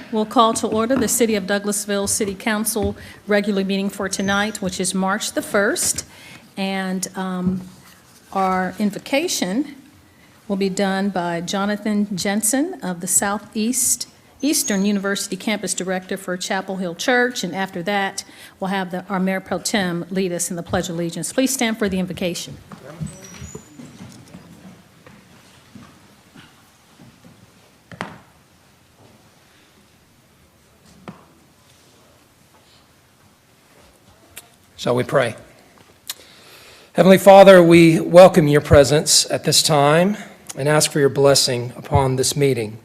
We'll call to order the City of Douglasville City Council regular meeting for tonight, which is March the 1st. And our invocation will be done by Jonathan Jensen of the Eastern University Campus Director for Chapel Hill Church. And after that, we'll have our Mayor Pro Tem lead us in the Pledge of Allegiance. Please stand for the invocation. Shall we pray? Heavenly Father, we welcome your presence at this time and ask for your blessing upon this meeting.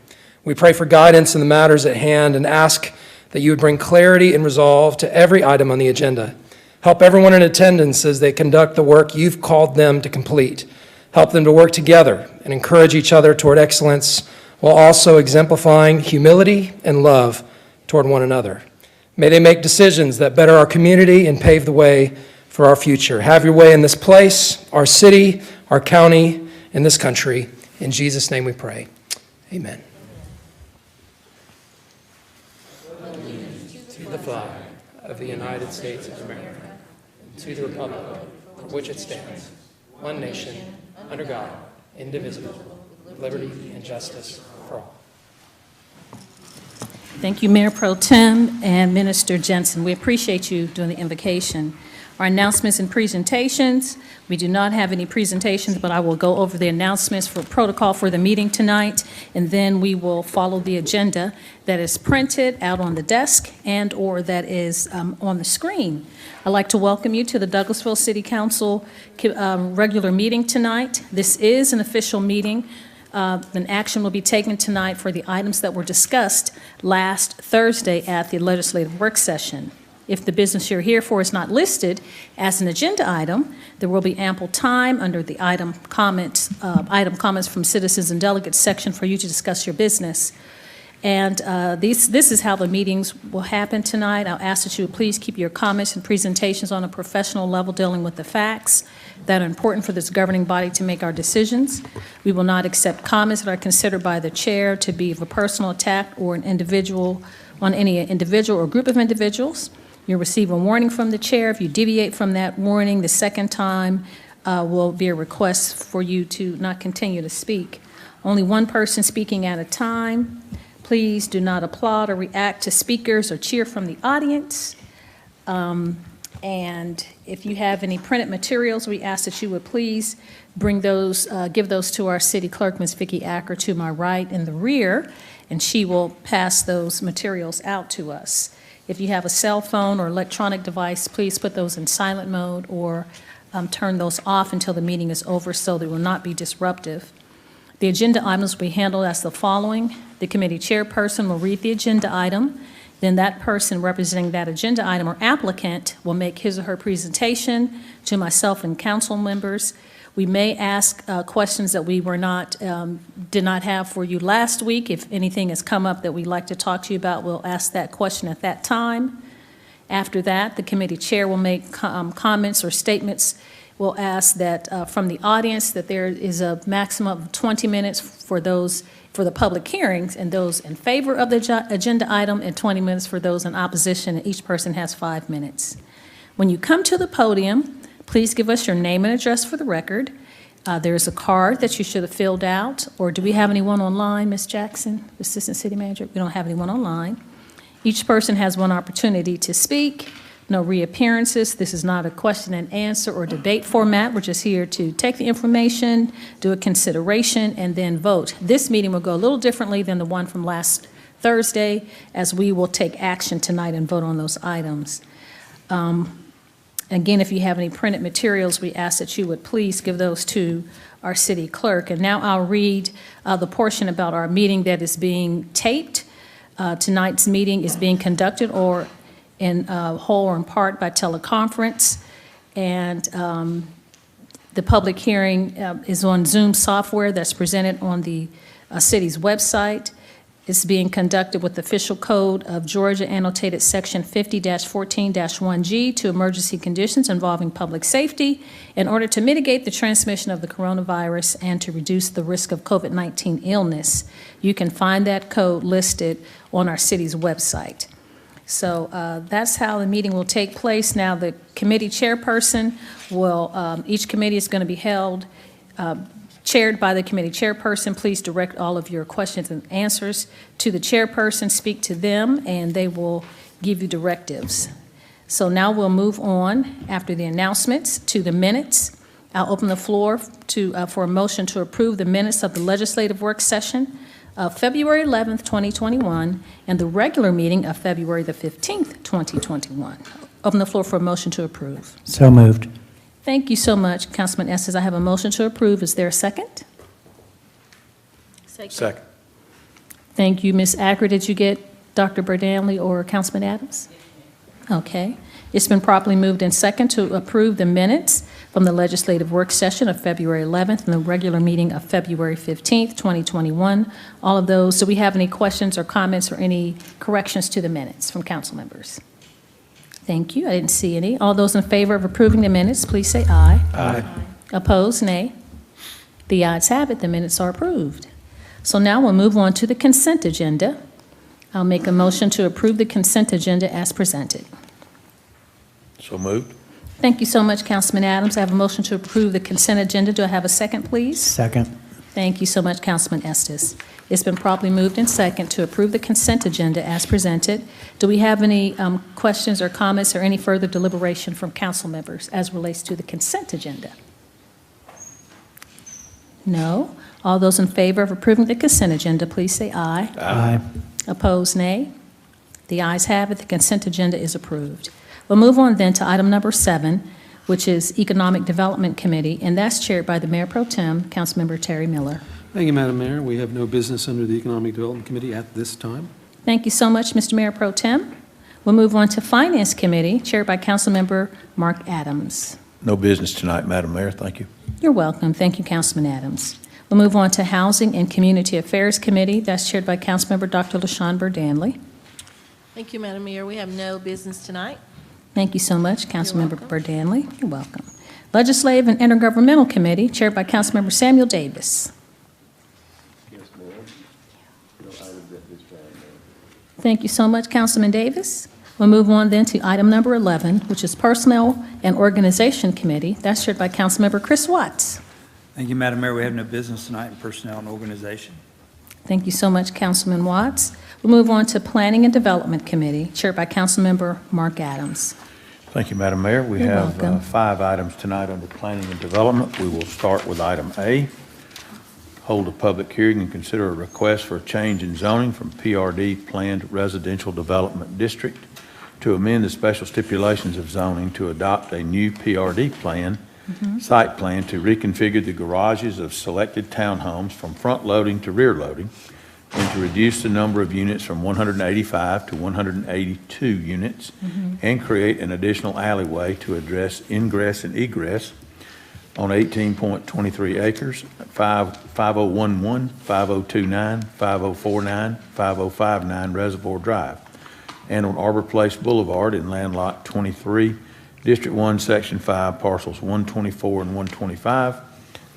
We pray for guidance in the matters at hand and ask that you would bring clarity and resolve to every item on the agenda. Help everyone in attendance as they conduct the work you've called them to complete. Help them to work together and encourage each other toward excellence while also exemplifying humility and love toward one another. May they make decisions that better our community and pave the way for our future. Have your way in this place, our city, our county, and this country. In Jesus' name we pray. Amen. To the flag of the United States of America, and to the republic for which it stands, one nation, under God, indivisible, with liberty and justice for all. Thank you, Mayor Pro Tem and Minister Jensen. We appreciate you doing the invocation. Our announcements and presentations. We do not have any presentations, but I will go over the announcements for protocol for the meeting tonight, and then we will follow the agenda that is printed out on the desk and or that is on the screen. I'd like to welcome you to the Douglasville City Council regular meeting tonight. This is an official meeting. An action will be taken tonight for the items that were discussed last Thursday at the legislative work session. If the business you're here for is not listed as an agenda item, there will be ample time under the item comments from citizens and delegates section for you to discuss your business. And this is how the meetings will happen tonight. I'll ask that you please keep your comments and presentations on a professional level dealing with the facts that are important for this governing body to make our decisions. We will not accept comments that are considered by the chair to be of a personal attack or an individual on any individual or group of individuals. You'll receive a warning from the chair. If you deviate from that warning the second time, will be a request for you to not continue to speak. Only one person speaking at a time. Please do not applaud or react to speakers or cheer from the audience. And if you have any printed materials, we ask that you would please bring those, give those to our city clerk, Ms. Vicki Acker, to my right in the rear, and she will pass those materials out to us. If you have a cell phone or electronic device, please put those in silent mode or turn those off until the meeting is over so they will not be disruptive. The agenda items will be handled as the following. The committee chairperson will read the agenda item. Then that person representing that agenda item or applicant will make his or her presentation to myself and council members. We may ask questions that we did not have for you last week. If anything has come up that we'd like to talk to you about, we'll ask that question at that time. After that, the committee chair will make comments or statements. We'll ask that from the audience that there is a maximum of 20 minutes for the public hearings and those in favor of the agenda item and 20 minutes for those in opposition, and each person has 5 minutes. When you come to the podium, please give us your name and address for the record. There's a card that you should have filled out, or do we have anyone online, Ms. Jackson, Assistant City Manager? We don't have anyone online. Each person has one opportunity to speak. No reappearances. This is not a question and answer or debate format. We're just here to take the information, do a consideration, and then vote. This meeting will go a little differently than the one from last Thursday, as we will take action tonight and vote on those items. Again, if you have any printed materials, we ask that you would please give those to our city clerk. And now I'll read the portion about our meeting that is being taped. Tonight's meeting is being conducted or in whole or in part by teleconference, and the public hearing is on Zoom software that's presented on the city's website. is being conducted with official code of Georgia annotated section 50-14-1G to emergency conditions involving public safety in order to mitigate the transmission of the coronavirus and to reduce the risk of COVID-19 illness. You can find that code listed on our city's website. So that's how the meeting will take place. Now, the committee chairperson will, each committee is going to be held chaired by the committee chairperson. Please direct all of your questions and answers to the chairperson, speak to them, and they will give you directives. So now we'll move on, after the announcements, to the minutes. I'll open the floor for a motion to approve the minutes of the legislative work session of February 11th, 2021, and the regular meeting of February the 15th, 2021. Open the floor for a motion to approve. So moved. Thank you so much, Councilman Estes. I have a motion to approve. Is there a second? Second. Thank you, Ms. Acker. Did you get Dr. Berdanley or Councilman Adams? Okay. It's been properly moved and second to approve the minutes from the legislative work session of February 11th and the regular meeting of February 15th, 2021. All of those. Do we have any questions or comments or any corrections to the minutes from council members? Thank you. I didn't see any. All those in favor of approving the minutes, please say aye. Aye. Opposed, nay. The ayes have it. The minutes are approved. So now we'll move on to the consent agenda. I'll make a motion to approve the consent agenda as presented. So moved. Thank you so much, Councilman Adams. I have a motion to approve the consent agenda. Do I have a second, please? Second. Thank you so much, Councilman Estes. It's been properly moved and second to approve the consent agenda as presented. Do we have any questions or comments or any further deliberation from council members as relates to the consent agenda? No? All those in favor of approving the consent agenda, please say aye. Aye. Opposed, nay. The ayes have it. The consent agenda is approved. We'll move on then to item number 7, which is Economic Development Committee, and that's chaired by the Mayor Pro Tem, Councilmember Terry Miller. Thank you, Madam Mayor. We have no business under the Economic Development Committee at this time. Thank you so much, Mr. Mayor Pro Tem. We'll move on to Finance Committee, chaired by Councilmember Mark Adams. No business tonight, Madam Mayor. Thank you. You're welcome. Thank you, Councilman Adams. We'll move on to Housing and Community Affairs Committee. That's chaired by Councilmember Dr. LaShawn Berdanley. Thank you, Madam Mayor. We have no business tonight. Thank you so much, Councilmember Berdanley. You're welcome. Legislative and Intergovernmental Committee, chaired by Councilmember Samuel Davis. Thank you so much, Councilman Davis. We'll move on then to item number 11, which is Personnel and Organization Committee. That's chaired by Councilmember Chris Watts. Thank you, Madam Mayor. We have no business tonight in Personnel and Organization. Thank you so much, Councilman Watts. We'll move on to Planning and Development Committee, chaired by Councilmember Mark Adams. Thank you, Madam Mayor. We You're have welcome. 5 items tonight under Planning and Development. We will start with item A, hold a public hearing and consider a request for a change in zoning from PRD Planned Residential Development District to amend the special stipulations of zoning to adopt a new PRD plan, site plan to reconfigure the garages of selected townhomes from front loading to rear loading and to reduce the number of units from 185 to 182 units and create an additional alleyway to address ingress and egress on 18.23 acres, 5011, 5029, 5049, 5059 Reservoir Drive, and on Arbor Place Boulevard in Land Lot 23, District 1, Section 5, parcels 124 and 125,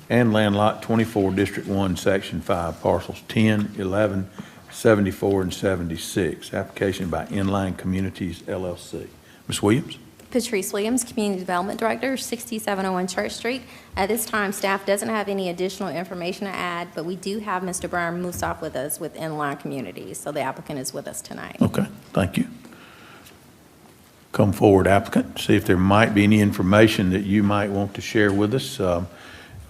and Land Lot 24, District 1, Section 5, parcels 10, 11, 74, and 76. Application by Inline Communities, LLC. Ms. Williams? Patrice Williams, Community Development Director, 6701 Church Street. At this time, staff doesn't have any additional information to add, but we do have Mr. Brian Musaf with us with Inline Communities, so the applicant is with us tonight. Okay, thank you. Come forward, applicant, see if there might be any information that you might want to share with us.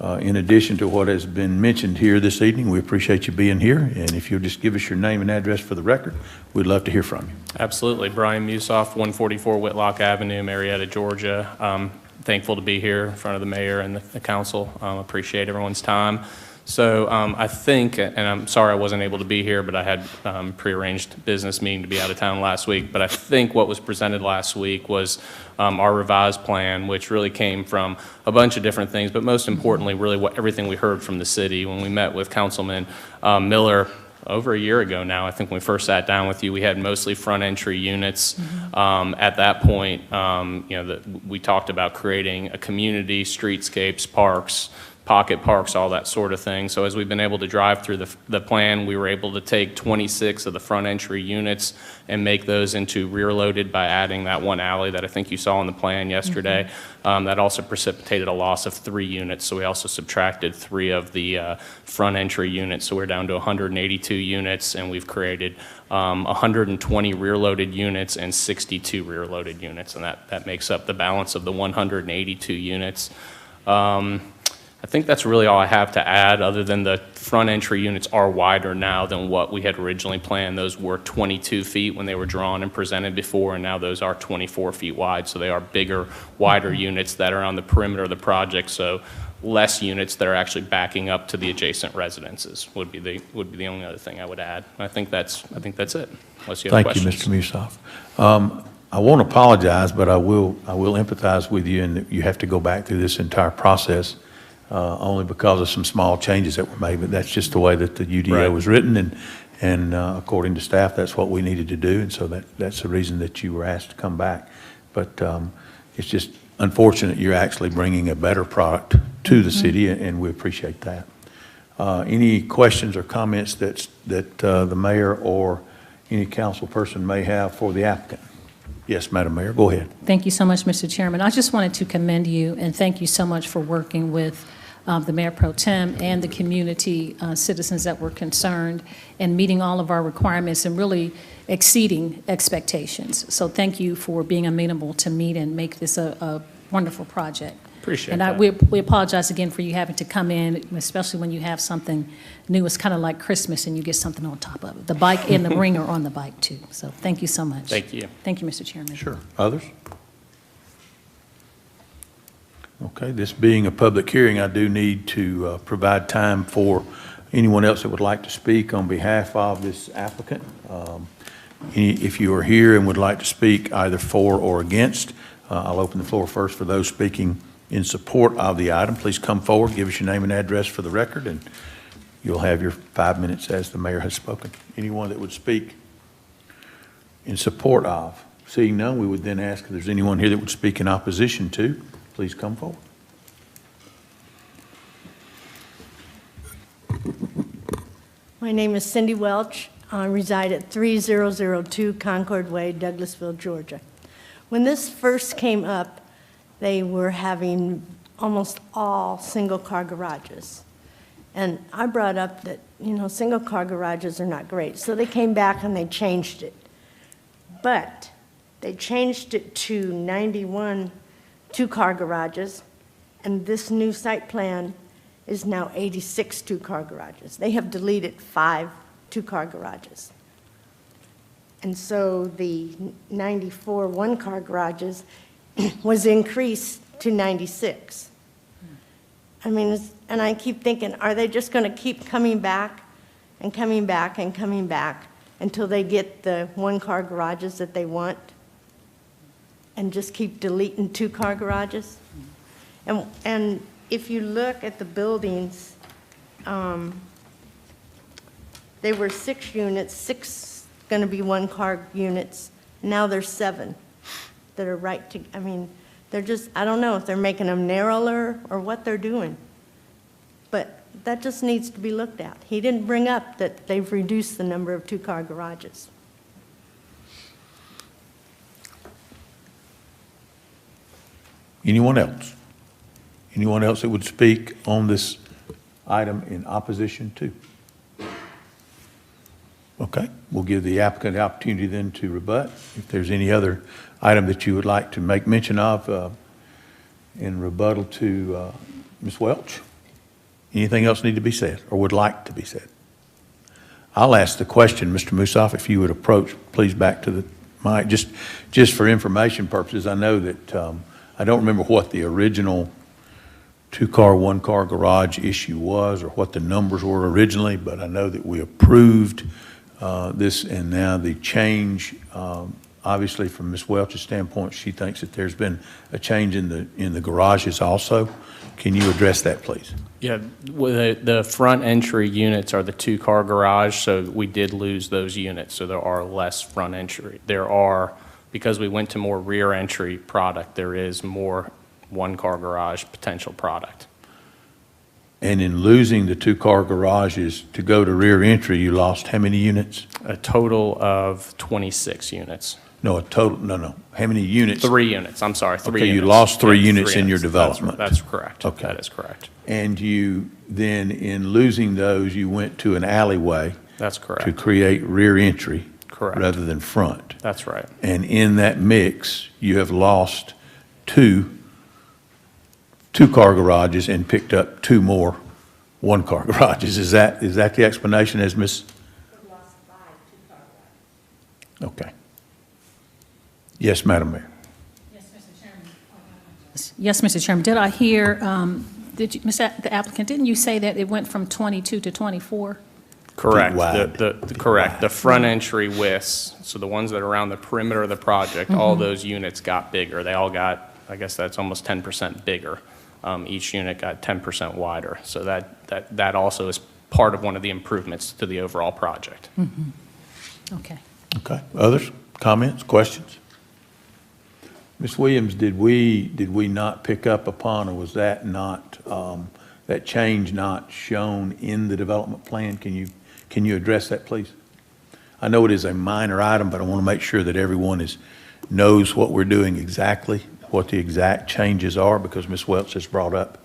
In addition to what has been mentioned here this evening, we appreciate you being here, and if you'll just give us your name and address for the record, we'd love to hear from you. Absolutely. Brian Musoff, 144 Whitlock Avenue, Marietta, Georgia. Thankful to be here in front of the mayor and the council. Appreciate everyone's time. So I think, and I'm sorry I wasn't able to be here, but I had prearranged business meeting to be out of town last week, but I think what was presented last week was our revised plan, which really came from a bunch of different things, but most importantly, really everything we heard from the city when we met with Councilman Miller over a year ago now. I think when we first sat down with you, we had mostly front entry units. At that point, we talked about creating a community, streetscapes, parks, pocket parks, all that sort of thing. So as we've been able to drive through the plan, we were able to take 26 of the front entry units and make those into rear loaded by adding that one alley that I think you saw in the plan yesterday. That also precipitated a loss of 3 units. So we also subtracted 3 of the front entry units. So we're down to 182 units, and we've created 120 rear loaded units and 62 rear loaded units. And that makes up the balance of the 182 units. I think that's really all I have to add, other than the front entry units are wider now than what we had originally planned. Those were 22 feet when they were drawn and presented before, and now those are 24 feet wide. So they are bigger, wider units that are on the perimeter of the project. So less units that are actually backing up to the adjacent residences would be the only other thing I would add. I think that's it. Unless you have questions. Thank you, Mr. Musoff. I won't apologize, but I will empathize with you, and you have to go back through this entire process. Only because of some small changes that were made, but that's just the way that the UDO was written, and according to staff, that's what we needed to do, and so that's the reason that you were asked to come back. But it's just unfortunate you're actually bringing a better product to the city, and we appreciate that. Any questions or comments that the mayor or any council person may have for the applicant? Yes, Madam Mayor, go ahead. Thank you so much, Mr. Chairman. I just wanted to commend you and thank you so much for working with the Mayor Pro Tem and the community citizens that were concerned and meeting all of our requirements and really exceeding expectations. So thank you for being amenable to meet and make this a wonderful project. Appreciate that. And we apologize again for you having to come in, especially when you have something new. It's kind of like Christmas and you get something on top of it. The bike and the ring are on the bike too. So thank you so much. Thank you. Thank you, Mr. Chairman. Sure. Others? Okay, this being a public hearing, I do need to provide time for anyone else that would like to speak on behalf of this applicant. If you are here and would like to speak either for or against, I'll open the floor first for those speaking in support of the item. Please come forward, give us your name and address for the record, and you'll have your 5 minutes as the mayor has spoken. Anyone that would speak in support of? Seeing none, we would then ask if there's anyone here that would speak in opposition to. Please come forward. My name is Cindy Welch. I reside at 3002 Concord Way, Douglasville, Georgia. When this first came up, they were having almost all single-car garages. And I brought up that, single-car garages are not great. So they came back and they changed it. But they changed it to 91 two-car garages, and this new site plan is now 86 two-car garages. They have deleted 5 two-car garages. And so the 94 one-car garages was increased to 96. I mean, and I keep thinking, are they just going to keep coming back and coming back and coming back until they get the one-car garages that they want and just keep deleting two-car garages? And if you look at the buildings, they were 6 units, 6 going to be one-car units. Now there's 7 that are they're just, I don't know if they're making them narrower or what they're doing. But that just needs to be looked at. He didn't bring up that they've reduced the number of two-car garages. Anyone else? Anyone else that would speak on this item in opposition to? Okay, we'll give the applicant the opportunity then to rebut. If there's any other item that you would like to make mention of in rebuttal to Ms. Welch, anything else need to be said or would like to be said? I'll ask the question, Mr. Musoff, if you would approach, please, back to the mic, just for information purposes. I know that I don't remember what the original two-car, one-car garage issue was or what the numbers were originally, but I know that we approved this, and now the change Obviously, from Ms. Welch's standpoint, she thinks that there's been a change in the garages also. Can you address that, please? Yeah, the front entry units are the two-car garage, so we did lose those units, so there are less front entry. There are, because we went to more rear entry product, there is more one-car garage potential product. And in losing the two-car garages to go to rear entry, you lost how many units? A total of 26 units. No, no. How many units? 3 units, I'm sorry, 3 Okay, units. you lost 3 Yeah, units 3 in your units. development. That's correct. Okay. That is correct. And you then, in losing those, you went to an alleyway That's to correct. create rear entry Correct. rather than front. That's right. And in that mix, you have lost two-car garages and picked up 2 more one-car garages. Is that the explanation as Ms.? We lost 5 two-car garages. Okay. Yes, Madam Mayor. Yes, Mr. Chairman. Yes, Mr. Chairman. Did I hear, the applicant, didn't you say that it went from 22 to 24? Correct. wide. Correct. The front entry widths, so the ones that are around the perimeter of the project, all those units got bigger. They all got, I guess that's almost 10% bigger. Each unit got 10% wider. So that also is part of one of the improvements to the overall project. Okay. Okay. Others? Comments? Questions? Ms. Williams, did we not pick up upon, or was that not, that change not shown in the development plan? Can you address that, please? I know it is a minor item, but I want to make sure that everyone knows what we're doing exactly, what the exact changes are, because Ms. Welch has brought up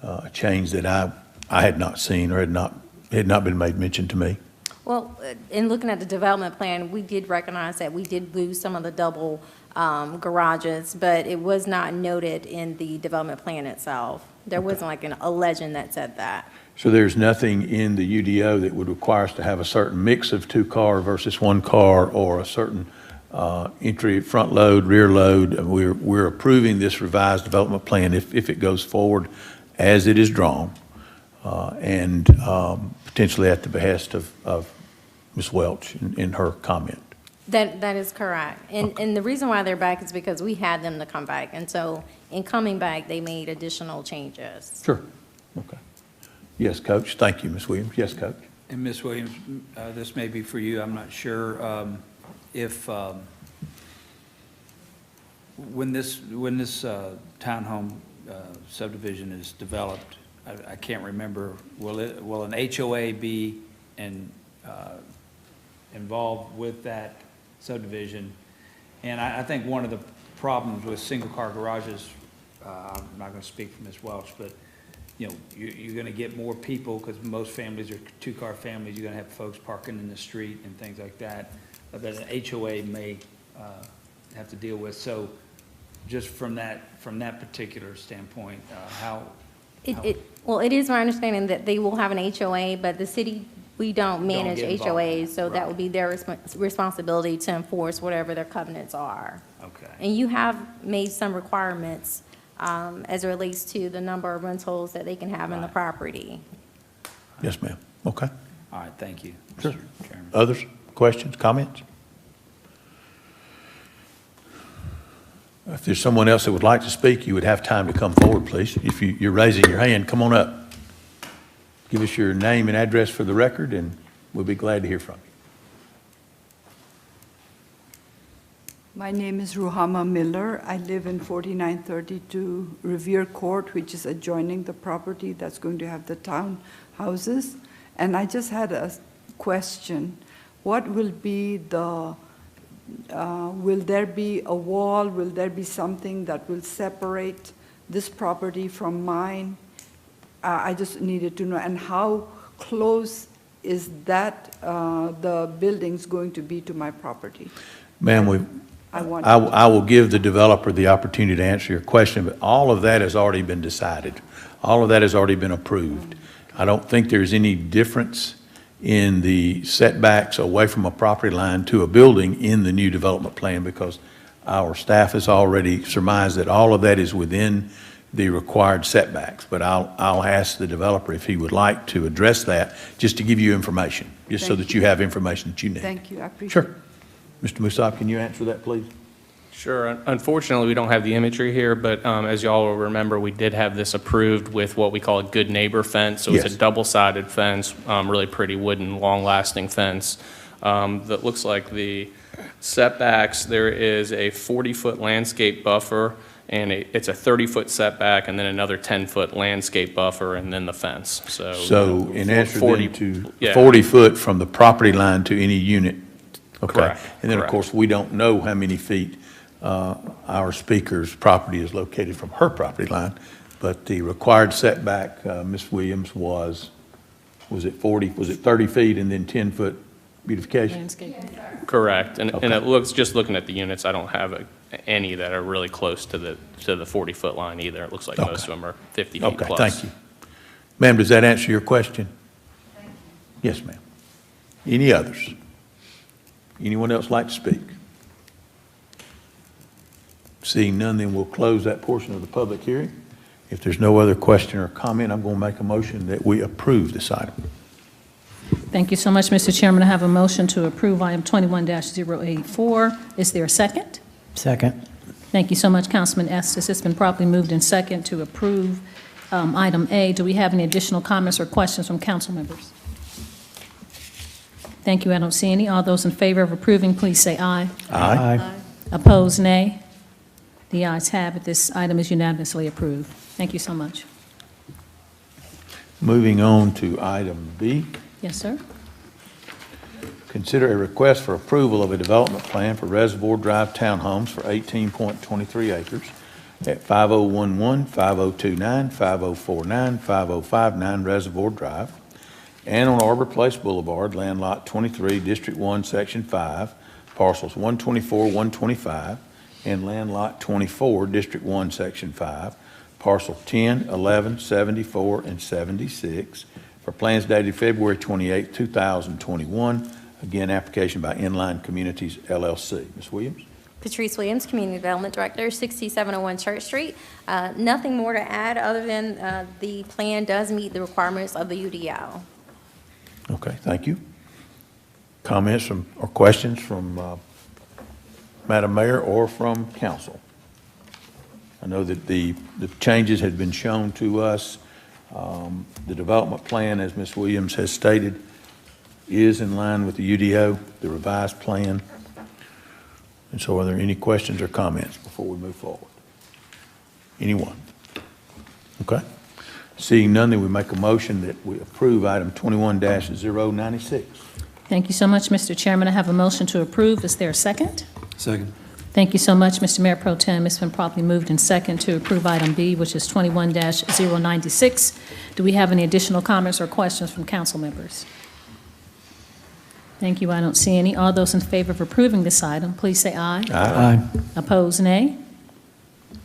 a change that I had not seen or had not been made mention to me. Well, in looking at the development plan, we did recognize that we did lose some of the double garages, but it was not noted in the development plan itself. There wasn't like a legend that said that. So there's nothing in the UDO that would require us to have a certain mix of 2-car versus 1-car, or a certain entry, front load, rear load. We're approving this revised development plan if it goes forward as it is drawn, and potentially at the behest of Ms. Welch in her comment. That is correct. And the reason why they're back is because we had them to come back. And so in coming back, they made additional changes. Sure. Okay. Yes, Coach. Thank you, Ms. Williams. Yes, Coach. And Ms. Williams, this may be for you, I'm not sure if, when this townhome subdivision is developed, I can't remember, will an HOA be involved with that subdivision? And I think one of the problems with single-car garages, I'm not going to speak for Ms. Welch, but you know, you're going to get more people, because most families are 2-car families. You're going to have folks parking in the street and things like that an HOA may have to deal with. So just from that particular standpoint, Well, it is my understanding that they will have an HOA, but the city, we don't manage get involved. HOAs, so that Right. would be their responsibility to enforce whatever their covenants are. Okay. And you have made some requirements as it relates to the number of rentals that they can have in the Right. property. Yes, ma'am. Okay. All right, thank you, Sure. Mr. Chairman. Others? Questions? Comments? If there's someone else that would like to speak, you would have time to come forward, please. If you're raising your hand, come on up. Give us your name and address for the record, and we'll be glad to hear from you. My name is Ruhama Miller. I live in 4932 Revere Court, which is adjoining the property that's going to have the townhouses. And I just had a question. What will be will there be a wall? Will there be something that will separate this property from mine? I just needed to know. And how close is that, the building's going to be to my property? Ma'am, I I will give the developer the opportunity to answer your question, but all of that has already been decided. All of that has already been approved. I don't think there's any difference in the setbacks away from a property line to a building in the new development plan, because our staff has already surmised that all of that is within the required setbacks. But I'll ask the developer if he would like to address that, just to give you information, just so that you have information that you need. Thank you, I appreciate it. Sure. Mr. Musab, can you answer that, please? Sure. Unfortunately, we don't have the imagery here, but as y'all will remember, we did have this approved with what we call a good neighbor fence. So Yes. it's a double-sided fence, really pretty wooden, long-lasting fence. That looks like the setbacks, there is a 40-foot landscape buffer, and it's a 30-foot setback, and then another 10-foot landscape buffer, and then the fence. So in answer 40 then to yeah. 40 foot from the property line to any unit? Okay. Correct, And then, of correct. course, we don't know how many feet our speaker's property is located from her property line, but the required setback, Ms. Williams, was it 40, was it 30 feet and then 10-foot beautification? Landscaping. Correct. And Okay. it looks, just looking at the units, I don't have any that are really close to the 40-foot line either. It looks like most of them are 50 feet Okay, plus. thank you. Ma'am, does that answer your question? Yes, ma'am. Any others? Anyone else like to speak? Seeing none, then we'll close that portion of the public hearing. If there's no other question or comment, I'm going to make a motion that we approve this item. Thank you so much, Mr. Chairman. I have a motion to approve item 21-084. Is there a second? Second. Thank you so much, Councilman Estes. It's been properly moved in second to approve item A. Do we have any additional comments or questions from council members? Thank you. I don't see any. All those in favor of approving, please say aye. Aye. Opposed, nay. The ayes have it. This item is unanimously approved. Thank you so much. Moving on to item B. Yes, sir. Consider a request for approval of a development plan for Reservoir Drive Townhomes for 18.23 acres at 5011, 5029, 5049, 5059 Reservoir Drive, and on Arbor Place Boulevard, Land Lot 23, District 1, Section 5, parcels 124, 125, and Land Lot 24, District 1, Section 5, parcel 10, 11, 74, and 76, for plans dated February 28, 2021. Again, application by Inline Communities, LLC. Ms. Williams? Patrice Williams, Community Development Director, 6701 Church Street. Nothing more to add other than the plan does meet the requirements of the UDO. Okay, thank you. Comments from, or questions from Madam Mayor or from council? I know that the changes had been shown to us. The development plan, as Ms. Williams has stated, is in line with the UDO, the revised plan. And so are there any questions or comments before we move forward? Anyone? Okay. Seeing none, then we make a motion that we approve item 21-096. Thank you so much, Mr. Chairman. I have a motion to approve. Is there a second? Second. Thank you so much, Mr. Mayor Pro Tem. It's been properly moved in second to approve item B, which is 21-096. Do we have any additional comments or questions from council members? Thank you. I don't see any. All those in favor of approving this item, please say aye. Aye. Opposed, nay.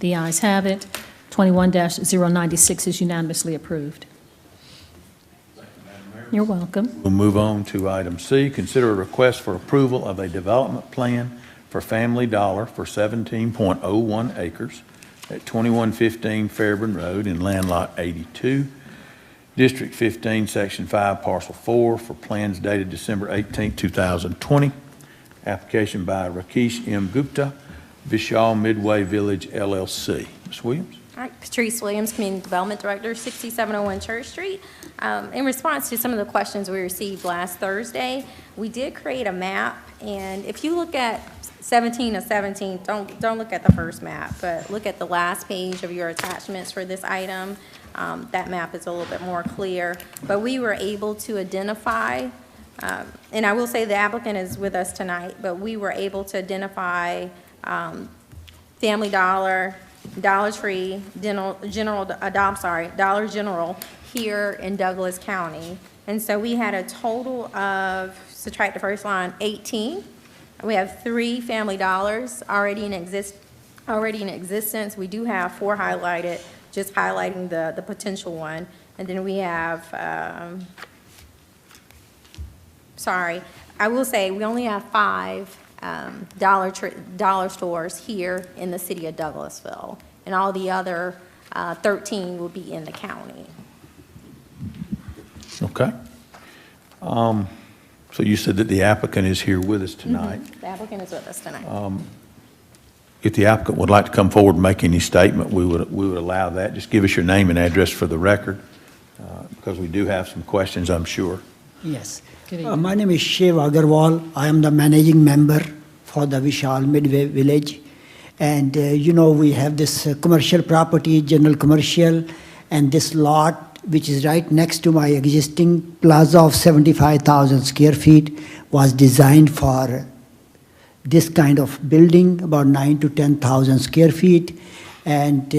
The ayes have it. 21-096 is unanimously approved. You're welcome. We'll move on to item C. Consider a request for approval of a development plan for Family Dollar for 17.01 acres at 2115 Fairburn Road in Land Lot 82, District 15, Section 5, Parcel 4, for plans dated December 18, 2020. Application by Rakesh M. Gupta, Vishal Midway Village, LLC. Ms. Williams? All right, Patrice Williams, Community Development Director, 6701 Church Street. In response to some of the questions we received last Thursday, we did create a map, and if you look at 17 of 17, don't look at the first map, but look at the last page of your attachments for this item. That map is a little bit more clear, but we were able to identify, and I will say the applicant is with us tonight, but we were able to identify Family Dollar, Dollar Tree, Dollar General here in Douglas County. And so we had a total of, subtract the first line, 18. We have 3 Family Dollars already in existence. We do have 4 highlighted, just highlighting the potential one. And then we have, sorry, I will say we only have 5 dollar stores here in the city of Douglasville, and all the other 13 will be in the county. Okay. So you said that the applicant is here with us tonight. The applicant is with us tonight. If the applicant would like to come forward and make any statement, we would allow that. Just give us your name and address for the record, because we do have some questions, I'm sure. Yes. Good evening. My name is Shiv Agarwal. I am the managing member for the Vishal Midway Village. And we have this commercial property, general commercial, and this lot, which is right next to my existing plaza of 75,000 square feet, was designed for this kind of building, about 9,000 to 10,000 square feet. And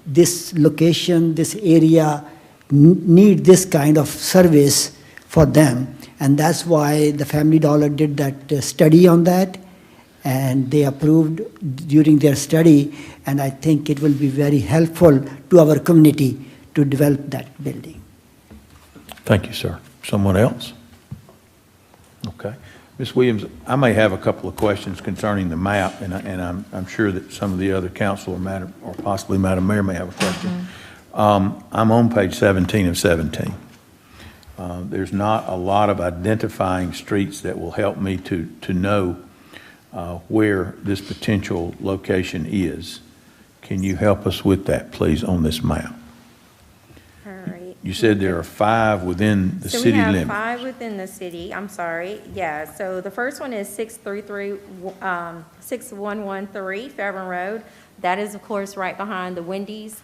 this location, this area need this kind of service for them. And that's why the Family Dollar did that study on that. And they approved during their study. And I think it will be very helpful to our community to develop that building. Thank you, sir. Someone else? Okay. Ms. Williams, I may have a couple of questions concerning the map, and I'm sure that some of the other council or possibly Madam Mayor may have a question. I'm on page 17 of 17. There's not a lot of identifying streets that will help me to know where this potential location is. Can you help us with that, please, on this map? All right. You said there are 5 within the city limits. So we have 5 within the city, I'm sorry, yeah. So the first one is 6113 Fairburn Road. That is, of course, right behind the Wendy's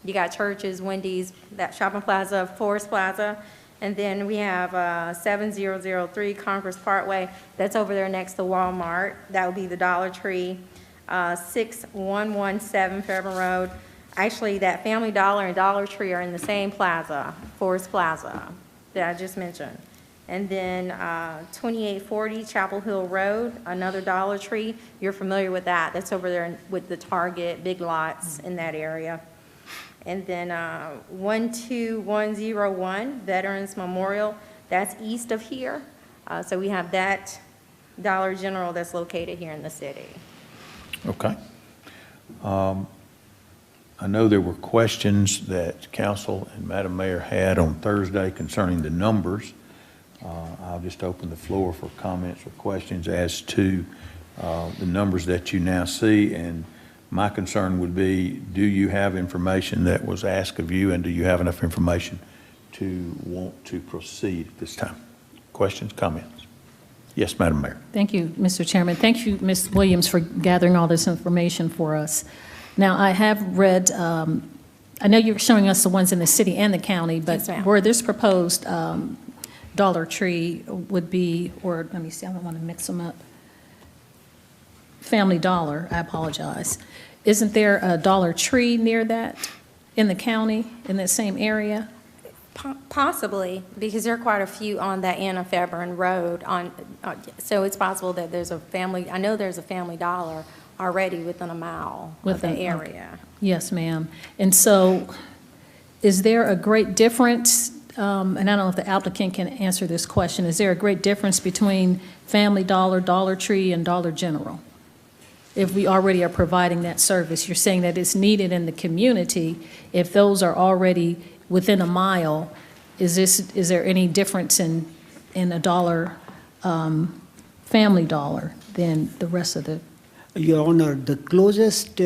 you got Churches, Wendy's, that shopping plaza, Forest Plaza. And then we have 7003 Congress Parkway. That's over there next to Walmart. That would be the Dollar Tree. 6117 Fairburn Road. Actually, that Family Dollar and Dollar Tree are in the same plaza, Forest Plaza, that I just mentioned. And then 2840 Chapel Hill Road, another Dollar Tree. You're familiar with that. That's over there with the Target, Big Lots in that area. And then 12101 Veterans Memorial, that's east of here. So we have that Dollar General that's located here in the city. Okay. I know there were questions that council and Madam Mayor had on Thursday concerning the numbers. I'll just open the floor for comments or questions as to the numbers that you now see. And my concern would be, do you have information that was asked of you, and do you have enough information to want to proceed at this time? Questions, comments? Yes, Madam Mayor. Thank you, Mr. Chairman. Thank you, Ms. Williams, for gathering all this information for us. Now, I have read, I know you're showing us the ones in the city and the county, but Yes, ma'am. where this proposed Dollar Tree would be, or let me see, I don't want to mix them up. Family Dollar, I apologize. Isn't there a Dollar Tree near that in the county, in that same area? Possibly, because there are quite a few on that end of Fairburn Road. So it's possible that there's a family, I know there's a Family Dollar already within a mile of the area. Okay. Yes, ma'am. And so is there a great difference, and I don't know if the applicant can answer this question, is there a great difference between Family Dollar, Dollar Tree, and Dollar General? If we already are providing that service, you're saying that it's needed in the community. If those are already within a mile, is there any difference in a Dollar, Family Dollar than the rest of the? Your Honor, the closest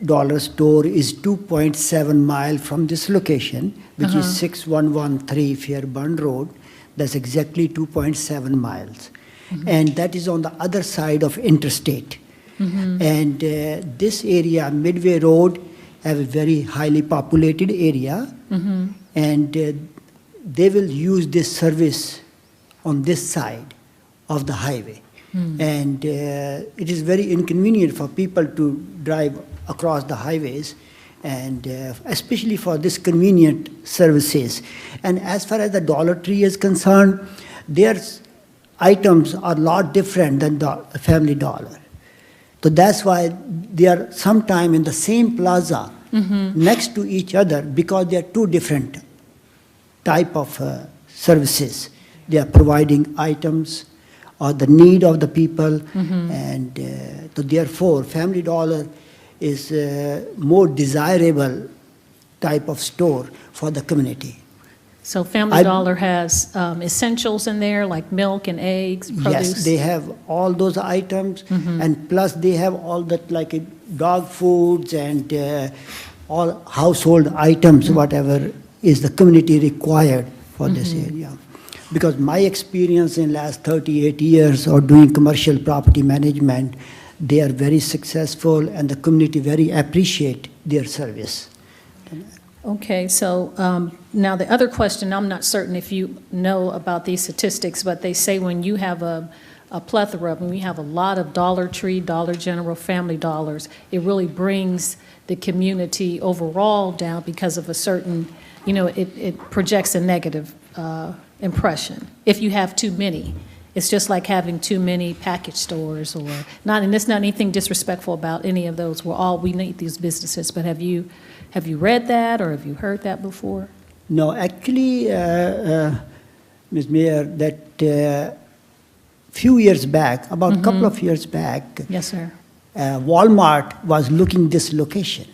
dollar store is 2.7 miles from this location, which is 6113 Fairburn Road. That's exactly 2.7 miles. And that is on the other side of interstate. And this area, Midway Road, have a very highly populated area. And they will use this service on this side of the highway. And it is very inconvenient for people to drive across the highways, and especially for this convenient services. And as far as the Dollar Tree is concerned, their items are a lot different than the Family Dollar. So that's why they are sometime in the same plaza next to each other, because they are two different type of services. They are providing items or the need of the people, and so therefore Family Dollar is a more desirable type of store for the community. So Family Dollar has essentials in there, like milk and eggs, produce? Yes, they have all those items, and plus they have all that like dog foods and all household items, whatever is the community required for this area. Because my experience in last 38 years of doing commercial property management, they are very successful and the community very appreciate their service. Okay, so now the other question, I'm not certain if you know about these statistics, but they say when you have a plethora, when we have a lot of Dollar Tree, Dollar General, Family Dollars, it really brings the community overall down because of a certain, it projects a negative impression if you have too many. It's just like having too many package stores or not, and it's not anything disrespectful about any of those. We need these businesses, but have you read that or have you heard that before? No, actually, Ms. Mayor, that few years back, about a couple of years back, Yes, sir. Walmart was looking this location.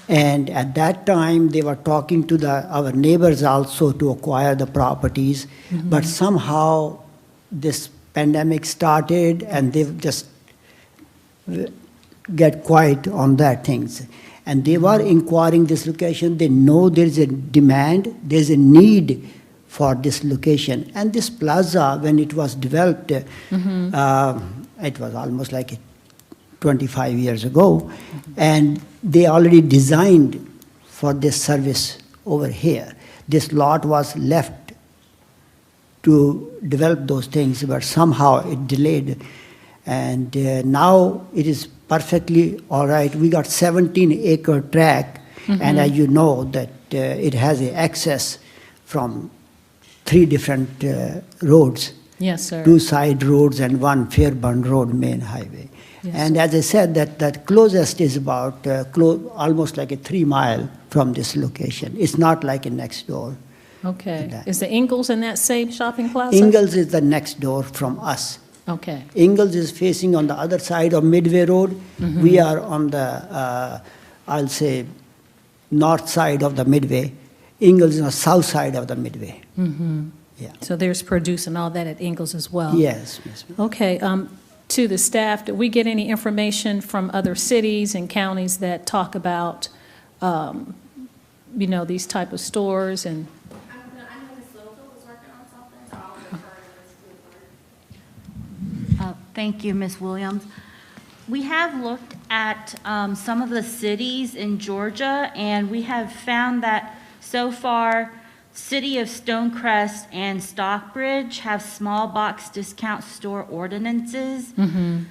And at that time, they were talking to our neighbors also to acquire the properties. But somehow this pandemic started and they've just get quiet on that things. And they were inquiring this location. They know there's a demand, there's a need for this location. And this plaza, when it was developed, it was almost like 25 years ago. And they already designed for this service over here. This lot was left to develop those things, but somehow it delayed. And now it is perfectly all right. We got 17-acre tract, and as you know, that it has access from 3 different roads. Yes, sir. 2 side roads and 1 Fairburn Road main highway. Yes, and as I said, that closest is about almost like a 3 mile from this location. It's not like a next door. Okay. Is the Ingalls in that same shopping plaza? Ingalls is the next door from us. Okay. Ingalls is facing on the other side of Midway Road. We are on the, I'll say, north side of the Midway. Ingalls is on the south side of the Midway. Yeah. So there's produce and all that at Ingalls as well? Yes, Ms. Okay. To the staff, did we get any information from other cities and counties that talk about, these type of stores and? Thank you, Ms. Williams. We have looked at some of the cities in Georgia, and we have found that so far, City of Stonecrest and Stockbridge have small box discount store ordinances.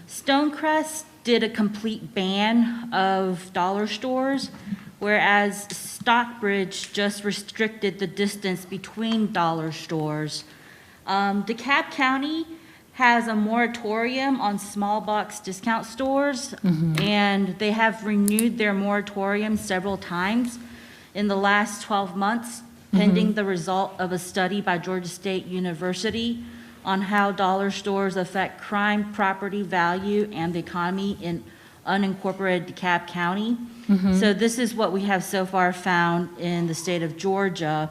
Stonecrest did a complete ban of dollar stores, whereas Stockbridge just restricted the distance between dollar stores. DeKalb County has a moratorium on small box discount stores, and they have renewed their moratorium several times in the last 12 months, pending the result of a study by Georgia State University on how dollar stores affect crime, property value, and the economy in unincorporated DeKalb County. So this is what we have so far found in the state of Georgia.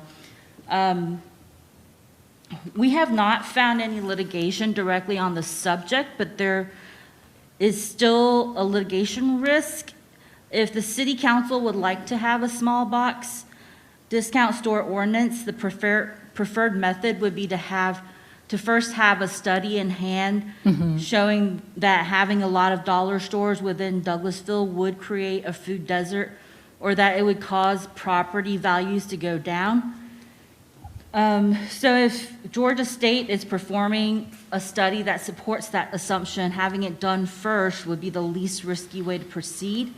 We have not found any litigation directly on the subject, but there is still a litigation risk. If the city council would like to have a small box discount store ordinance, the preferred method would be to first have a study in hand showing that having a lot of dollar stores within Douglasville would create a food desert, or that it would cause property values to go down. So if Georgia State is performing a study that supports that assumption, having it done first would be the least risky way to proceed.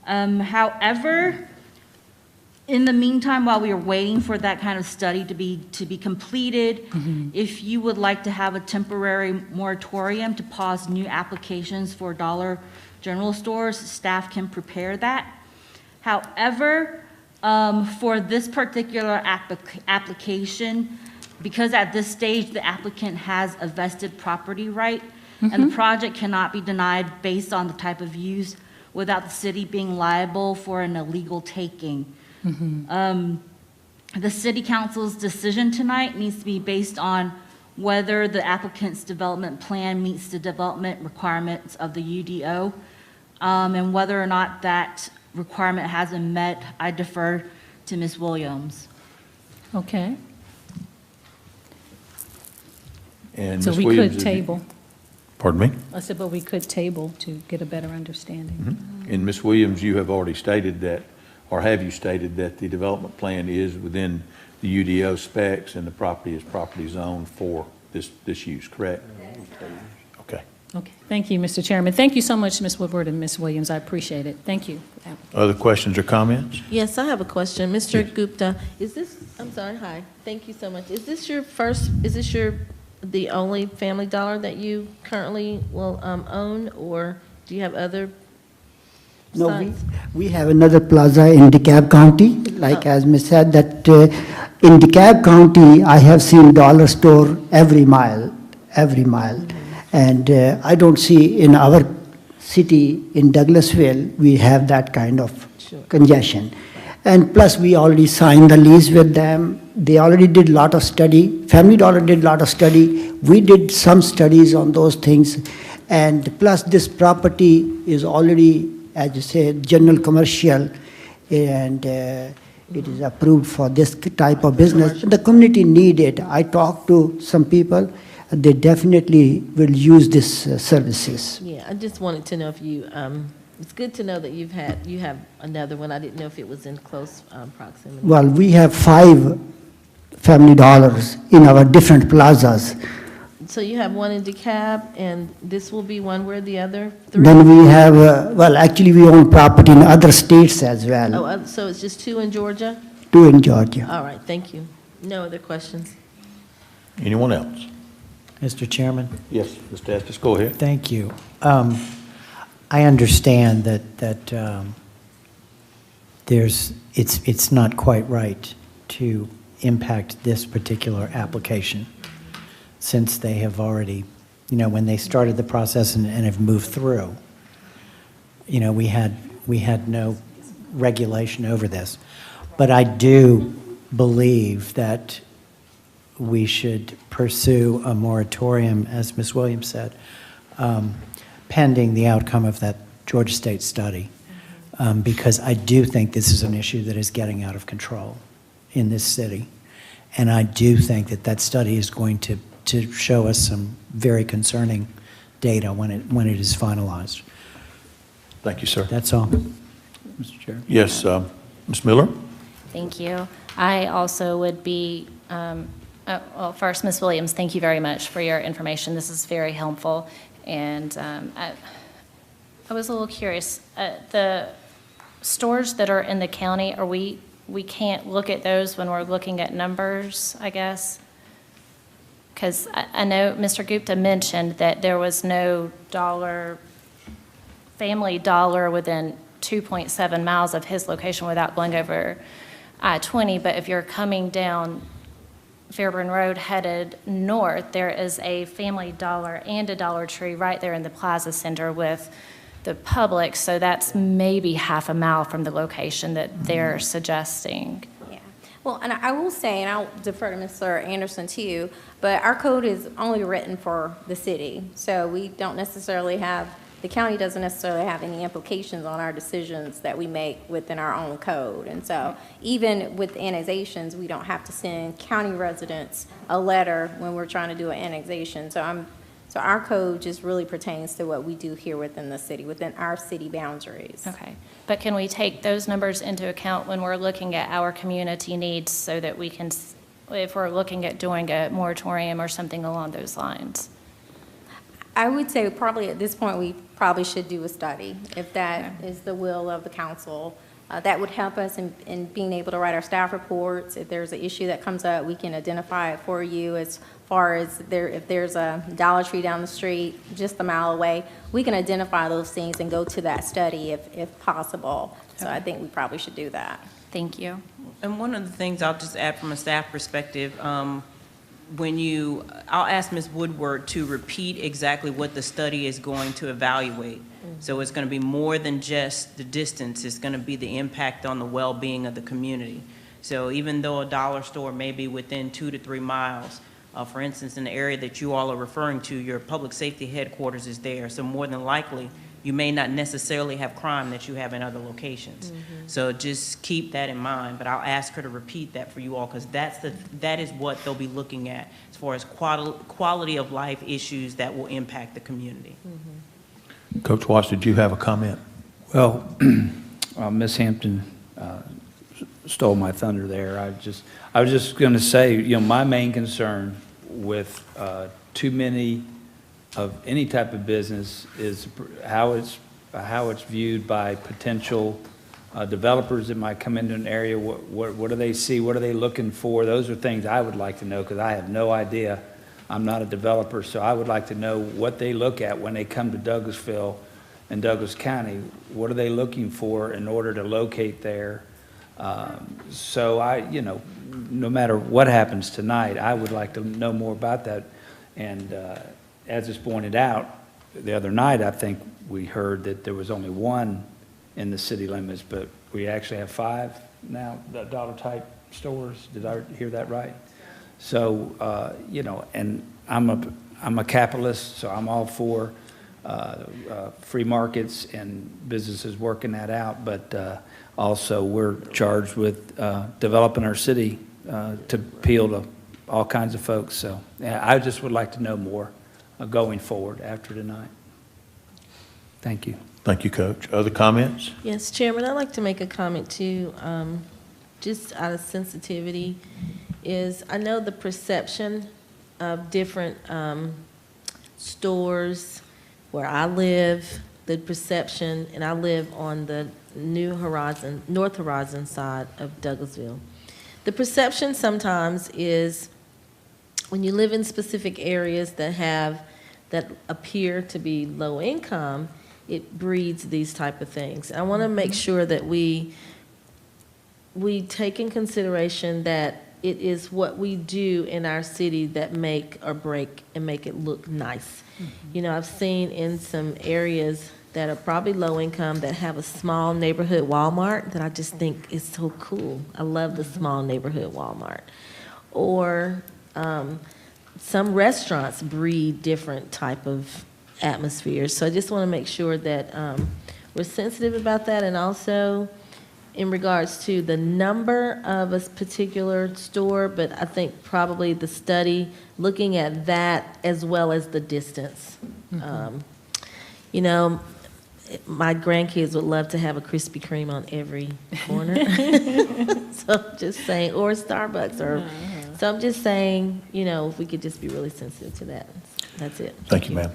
However, in the meantime, while we are waiting for that kind of study to be completed, if you would like to have a temporary moratorium to pause new applications for Dollar General stores, staff can prepare that. However, for this particular application, because at this stage the applicant has a vested property right, and the project cannot be denied based on the type of use without the city being liable for an illegal taking. the city council's decision tonight needs to be based on whether the applicant's development plan meets the development requirements of the UDO, and whether or not that requirement has been met, I defer to Ms. Williams. Okay, And so Ms. we Williams, could table. Pardon me? I said, but we could table to get a better understanding. And Ms. Williams, you have already stated that, or have you stated that the development plan is within the UDO specs and the property is property zoned for this use, correct? Okay. Okay, thank you, Mr. Chairman. Thank you so much, Ms. Woodward and Ms. Williams. I appreciate it. Thank you. Other questions or comments? Yes, I have a question. Mr. Gupta, is this, I'm sorry, hi, thank you so much. Is this the only Family Dollar that you currently will own, or do you have other No, sites? we have another plaza in DeKalb County, like as Ms. said, that in DeKalb County, I have seen dollar store every mile. And I don't see in our city, in Douglasville, we have that kind of congestion. And plus, we already signed the lease with them. They already did a lot of study. Family Dollar did a lot of study. We did some studies on those things. And plus, this property is already, as you said, general commercial, and it is approved for this type of business. The community need it. I talked to some people. They definitely will use this services. Yeah, I just wanted to know if you, it's good to know that you have another one. I didn't know if it was in close proximity. Well, we have 5 Family Dollars in our different plazas. So you have one in DeKalb, and this will be one where the other 3? Then we have, well, actually we own property in other states as well, Oh, so it's just 2 in Georgia? 2 in Georgia. All right, thank you. No other questions? Anyone else? Mr. Chairman? Yes, Mr. Estes, go ahead. Thank you. I understand that it's not quite right to impact this particular application, since they have already, when they started the process and have moved through, we had no regulation over this. But I do believe that we should pursue a moratorium, as Ms. Williams said, pending the outcome of that Georgia State study, because I do think this is an issue that is getting out of control in this city. And I do think that study is going to show us some very concerning data when it is finalized. Thank you, sir. That's all. Mr. Chair? Yes, Ms. Miller? Thank you. I also would be, well, first, Ms. Williams, thank you very much for your information. This is very helpful. And I was a little curious. The stores that are in the county, we can't look at those when we're looking at numbers, I guess? Because I know Mr. Gupta mentioned that there was no Family Dollar within 2.7 miles of his location without going over I-20, but if you're coming down Fairburn Road headed north, there is a Family Dollar and a Dollar Tree right there in the Plaza Center with the public, so that's maybe half a mile from the location that they're suggesting. Yeah. Well, and I will say, and I'll defer to Mr. Anderson too, but our code is only written for the city, so we don't necessarily have, the county doesn't necessarily have any implications on our decisions that we make within our own code. And so even with annexations, we don't have to send county residents a letter when we're trying to do an annexation. So our code just really pertains to what we do here within the city, within our city boundaries. Okay. But can we take those numbers into account when we're looking at our community needs so that we can, if we're looking at doing a moratorium or something along those lines? I would say probably at this point, we probably should do a study, if that is the will of the council. That would help us in being able to write our staff reports. If there's an issue that comes up, we can identify it for you. As far as if there's a Dollar Tree down the street, just a mile away, we can identify those things and go to that study if possible. So I think we probably should do that. Thank you. And one of the things I'll just add from a staff perspective, I'll ask Ms. Woodward to repeat exactly what the study is going to evaluate. So it's going to be more than just the distance. It's going to be the impact on the well-being of the community. So even though a dollar store may be within 2 to 3 miles, for instance, in the area that you all are referring to, your public safety headquarters is there. So more than likely, you may not necessarily have crime that you have in other locations. So just keep that in mind, but I'll ask her to repeat that for you all, because that is what they'll be looking at as far as quality of life issues that will impact the community. Coach Watts, did you have a comment? Well, Ms. Hampton stole my thunder there. I was just going to say, my main concern with too many of any type of business is how it's viewed by potential developers that might come into an area. What do they see? What are they looking for? Those are things I would like to know, because I have no idea. I'm not a developer, so I would like to know what they look at when they come to Douglasville and Douglas County. What are they looking for in order to locate there? So no matter what happens tonight, I would like to know more about that. And as is pointed out, the other night, I think we heard that there was only one in the city limits, but we actually have 5 now, dollar-type stores. Did I hear that right? So, and I'm a capitalist, so I'm all for free markets and businesses working that out, but also we're charged with developing our city to appeal to all kinds of folks. So I just would like to know more going forward after tonight. Thank you. Thank you, Coach. Other comments? Yes, Chairman, I'd like to make a comment too, just out of sensitivity, is I know the perception of different stores where I live, the perception, and I live on the North Horizon side of Douglasville. The perception sometimes is when you live in specific areas that appear to be low income, it breeds these type of things. I want to make sure that we take in consideration that it is what we do in our city that make or break and make it look nice. I've seen in some areas that are probably low income that have a small neighborhood Walmart that I just think is so cool. I love the small neighborhood Walmart. Or some restaurants breed different type of atmospheres. So I just want to make sure that we're sensitive about that, and also in regards to the number of a particular store, but I think probably the study looking at that as well as the distance. My grandkids would love to have a Krispy Kreme on every corner. So I'm just saying, or Starbucks, or so I'm just saying, if we could just be really sensitive to that. That's it. Thank you, ma'am.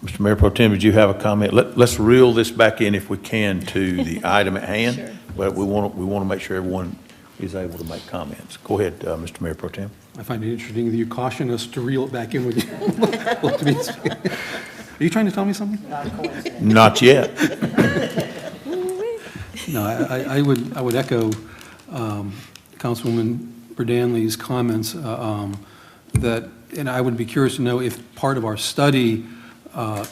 Mr. Mayor Pro Tem, did you have a comment? Let's reel this back in if we can to the item at hand. Sure. But we want to make sure everyone is able to make comments. Go ahead, Mr. Mayor Pro Tem. I find it interesting that you caution us to reel it back in with you. Are you trying to tell me something? Not yet. No, I would echo Councilwoman Berdanley's comments that, and I would be curious to know if part of our study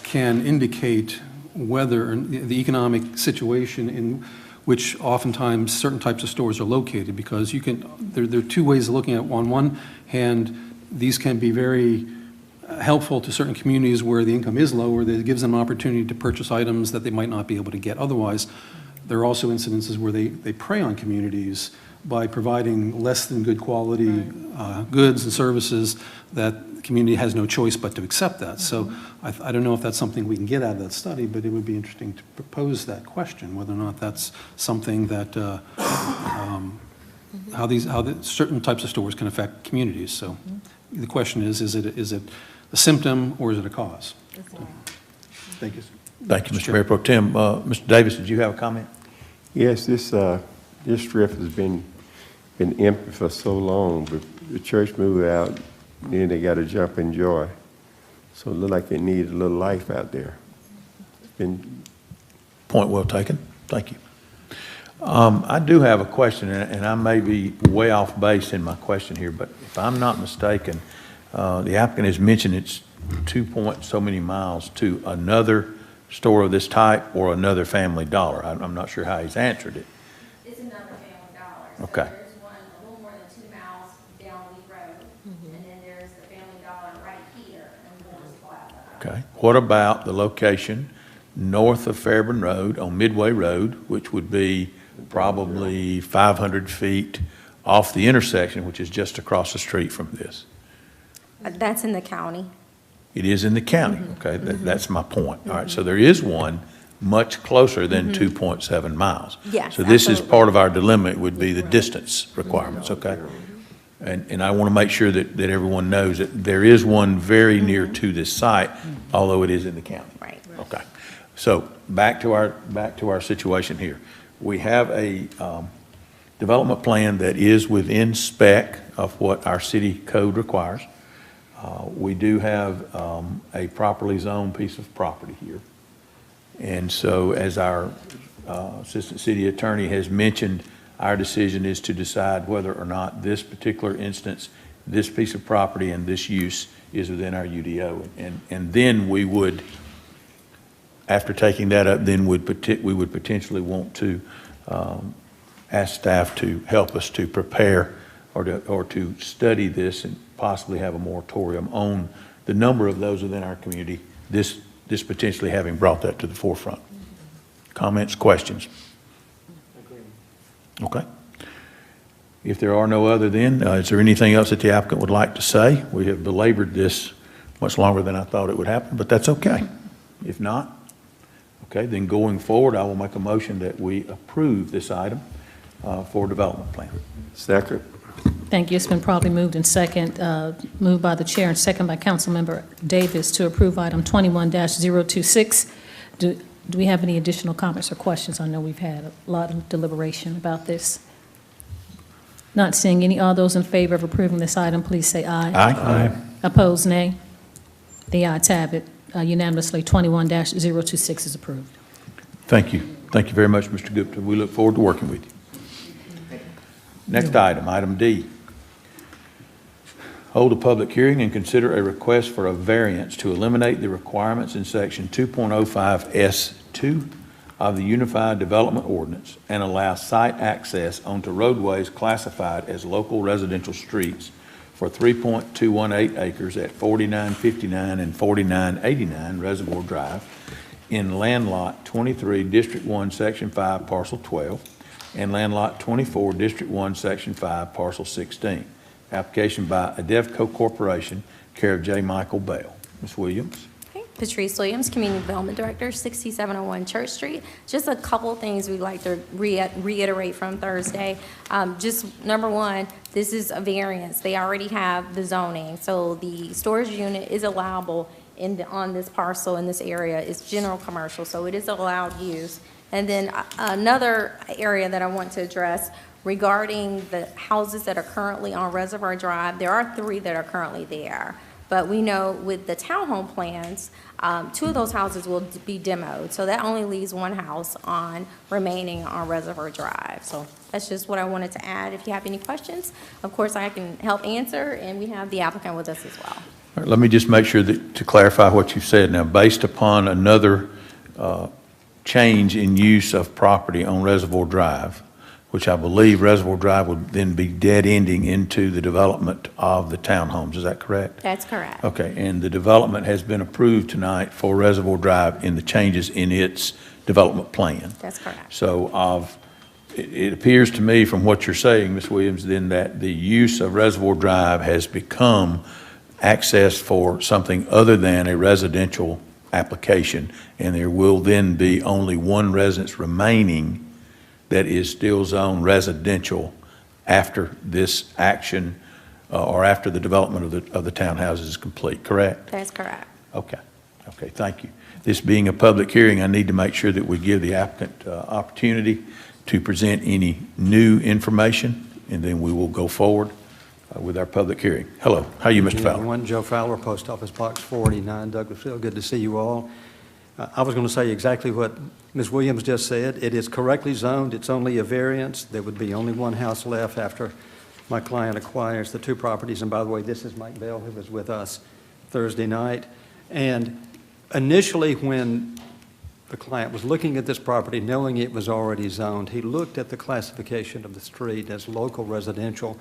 can indicate whether the economic situation in which oftentimes certain types of stores are located, because there are 2 ways of looking at it. On one hand, these can be very helpful to certain communities where the income is lower, that it gives them an opportunity to purchase items that they might not be able to get otherwise. There are also incidences where they prey on communities by providing less than good quality goods and services that the community has no choice but to accept that. So I don't know if that's something we can get out of that study, but it would be interesting to propose that question, whether or not that's something that, how certain types of stores can affect communities. So the question is it a symptom or is it a cause? Thank you. Thank you, Mr. Mayor Pro Tem. Mr. Davis, did you have a comment? Yes, this strip has been empty for so long, but the church moved out, then they got a jump in joy. So it looked like it needed a little life out there. Point well taken. Thank you. I do have a question, and I may be way off base in my question here, but if I'm not mistaken, the applicant has mentioned it's 2 point so many miles to another store of this type or another Family Dollar. I'm not sure how he's answered it. It's another Family Dollar. Okay. There's one a little more than 2 miles down Lee Road, and then there's the Family Dollar right here in Lawrence Plaza. Okay. What about the location north of Fairburn Road on Midway Road, which would be probably 500 feet off the intersection, which is just across the street from this? That's in the county. It is in the county, okay? That's my point. All right, so there is one much closer than 2.7 miles. Yes, So this is absolutely. part of our dilemma, it would be the distance requirements, okay? And I want to make sure that everyone knows that there is one very near to this site, although it is in the county. Right. Okay. So back to our situation here. We have a development plan that is within spec of what our city code requires. We do have a properly zoned piece of property here. And so as our assistant city attorney has mentioned, our decision is to decide whether or not this particular instance, this piece of property and this use is within our UDO. And then we would, after taking that up, then we would potentially want to ask staff to help us to prepare or to study this and possibly have a moratorium on the number of those within our community, this potentially having brought that to the forefront. Comments, questions? Okay. If there are no other then, is there anything else that the applicant would like to say? We have belabored this much longer than I thought it would happen, but that's okay. If not, okay, then going forward, I will make a motion that we approve this item for development plan. Second. Thank you. It's been probably moved and moved by the chair and second by Councilmember Davis to approve item 21-026. Do we have any additional comments or questions? I know we've had a lot of deliberation about this. Not seeing any. All those in favor of approving this item, please say aye. Aye. Opposed, nay. The ayes have it. Unanimously, 21-026 is approved. Thank you. Thank you very much, Mr. Gupta. We look forward to working with you. Next item, item D. Hold a public hearing and consider a request for a variance to eliminate the requirements in section 2.05S2 of the Unified Development Ordinance and allow site access onto roadways classified as local residential streets for 3.218 acres at 4959 and 4989 Reservoir Drive in Land Lot 23, District 1, Section 5, Parcel 12, and Land Lot 24, District 1, Section 5, Parcel 16. Application by Adevco Corporation, care of J. Michael Bell. Ms. Williams. Okay. Patrice Williams, Community Development Director, 6701 Church Street. Just a couple of things we'd like to reiterate from Thursday. Just number one, this is a variance. They already have the zoning, so the storage unit is allowable on this parcel in this area. It's general commercial, so it is allowed use. And then another area that I want to address regarding the houses that are currently on Reservoir Drive, there are 3 that are currently there. But we know with the townhome plans, 2 of those houses will be demoed. So that only leaves 1 house remaining on Reservoir Drive. So that's just what I wanted to add. If you have any questions, of course, I can help answer, and we have the applicant with us as well. All right, let me just make sure to clarify what you said. Now, based upon another change in use of property on Reservoir Drive, which I believe Reservoir Drive would then be dead-ending into the development of the townhomes. Is that correct? That's correct. Okay, and the development has been approved tonight for Reservoir Drive in the changes in its development plan. That's correct. So it appears to me from what you're saying, Ms. Williams, then that the use of Reservoir Drive has become access for something other than a residential application, and there will then be only 1 residence remaining that is still zoned residential after this action or after the development of the townhouses is complete, correct? That's correct. Okay. Okay, thank you. This being a public hearing, I need to make sure that we give the applicant opportunity to present any new information, and then we will go forward with our public hearing. Hello, how are you, Mr. Fowler? Everyone, Joe Fowler, Post Office Box 49, Douglasville. Good to see you all. I was going to say exactly what Ms. Williams just said. It is correctly zoned. It's only a variance. There would be only 1 house left after my client acquires the 2 properties. And by the way, this is Mike Bell, who was with us Thursday night. And initially, when the client was looking at this property knowing it was already zoned. He looked at the classification of the street as local residential,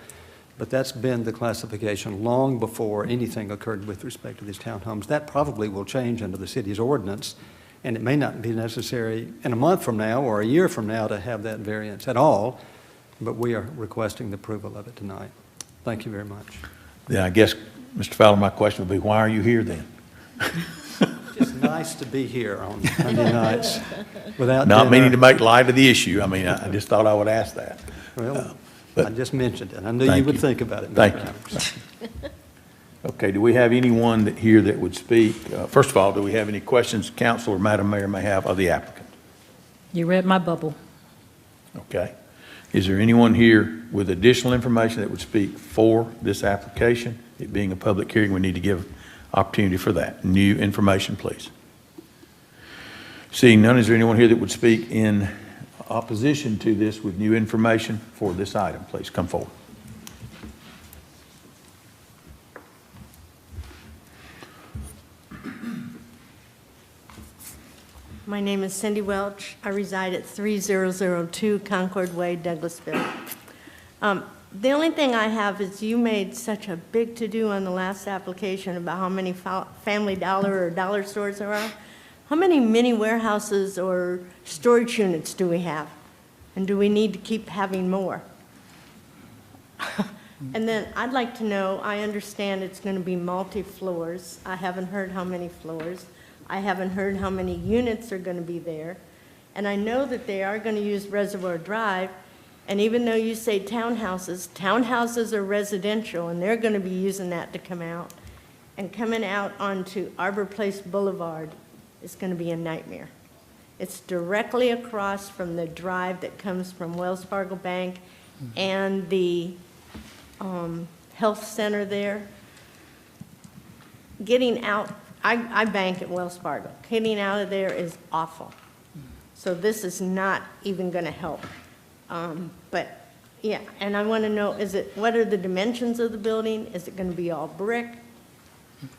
but that's been the classification long before anything occurred with respect to these townhomes. That probably will change under the city's ordinance, and it may not be necessary in a month from now or a year from now to have that variance at all, but we are requesting the approval of it tonight. Thank you very much. Then I guess, Mr. Fowler, my question would be, why are you here then? It's nice to be here on Monday nights without Not dinner. meaning to make light of the issue. I mean, I just thought I would ask that. Well, but I just mentioned it. I knew thank you would you. think about it. Thank Mr. you. Okay, do we have anyone here that would speak? First of all, do we have any questions council or Madam Mayor may have of the applicant? You read my bubble. Okay. Is there anyone here with additional information that would speak for this application? It being a public hearing, we need to give opportunity for that. New information, please. Seeing none, is there anyone here that would speak in opposition to this with new information for this item? Please come forward. My name is Cindy Welch. I reside at 3002 Concord Way, Douglasville. The only thing I have is you made such a big to-do on the last application about how many Family Dollar or dollar stores there are. How many mini warehouses or storage units do we have? And do we need to keep having more? And then I'd like to know, I understand it's going to be multi-floors. I haven't heard how many floors. I haven't heard how many units are going to be there. And I know that they are going to use Reservoir Drive. And even though you say townhouses, townhouses are residential, and they're going to be using that to come out. And coming out onto Arbor Place Boulevard is going to be a nightmare. It's directly across from the drive that comes from Wells Fargo Bank and the health center there. Getting out, I bank at Wells Fargo. Getting out of there is awful. So this is not even going to help. But yeah, and I want to know, what are the dimensions of the building? Is it going to be all brick?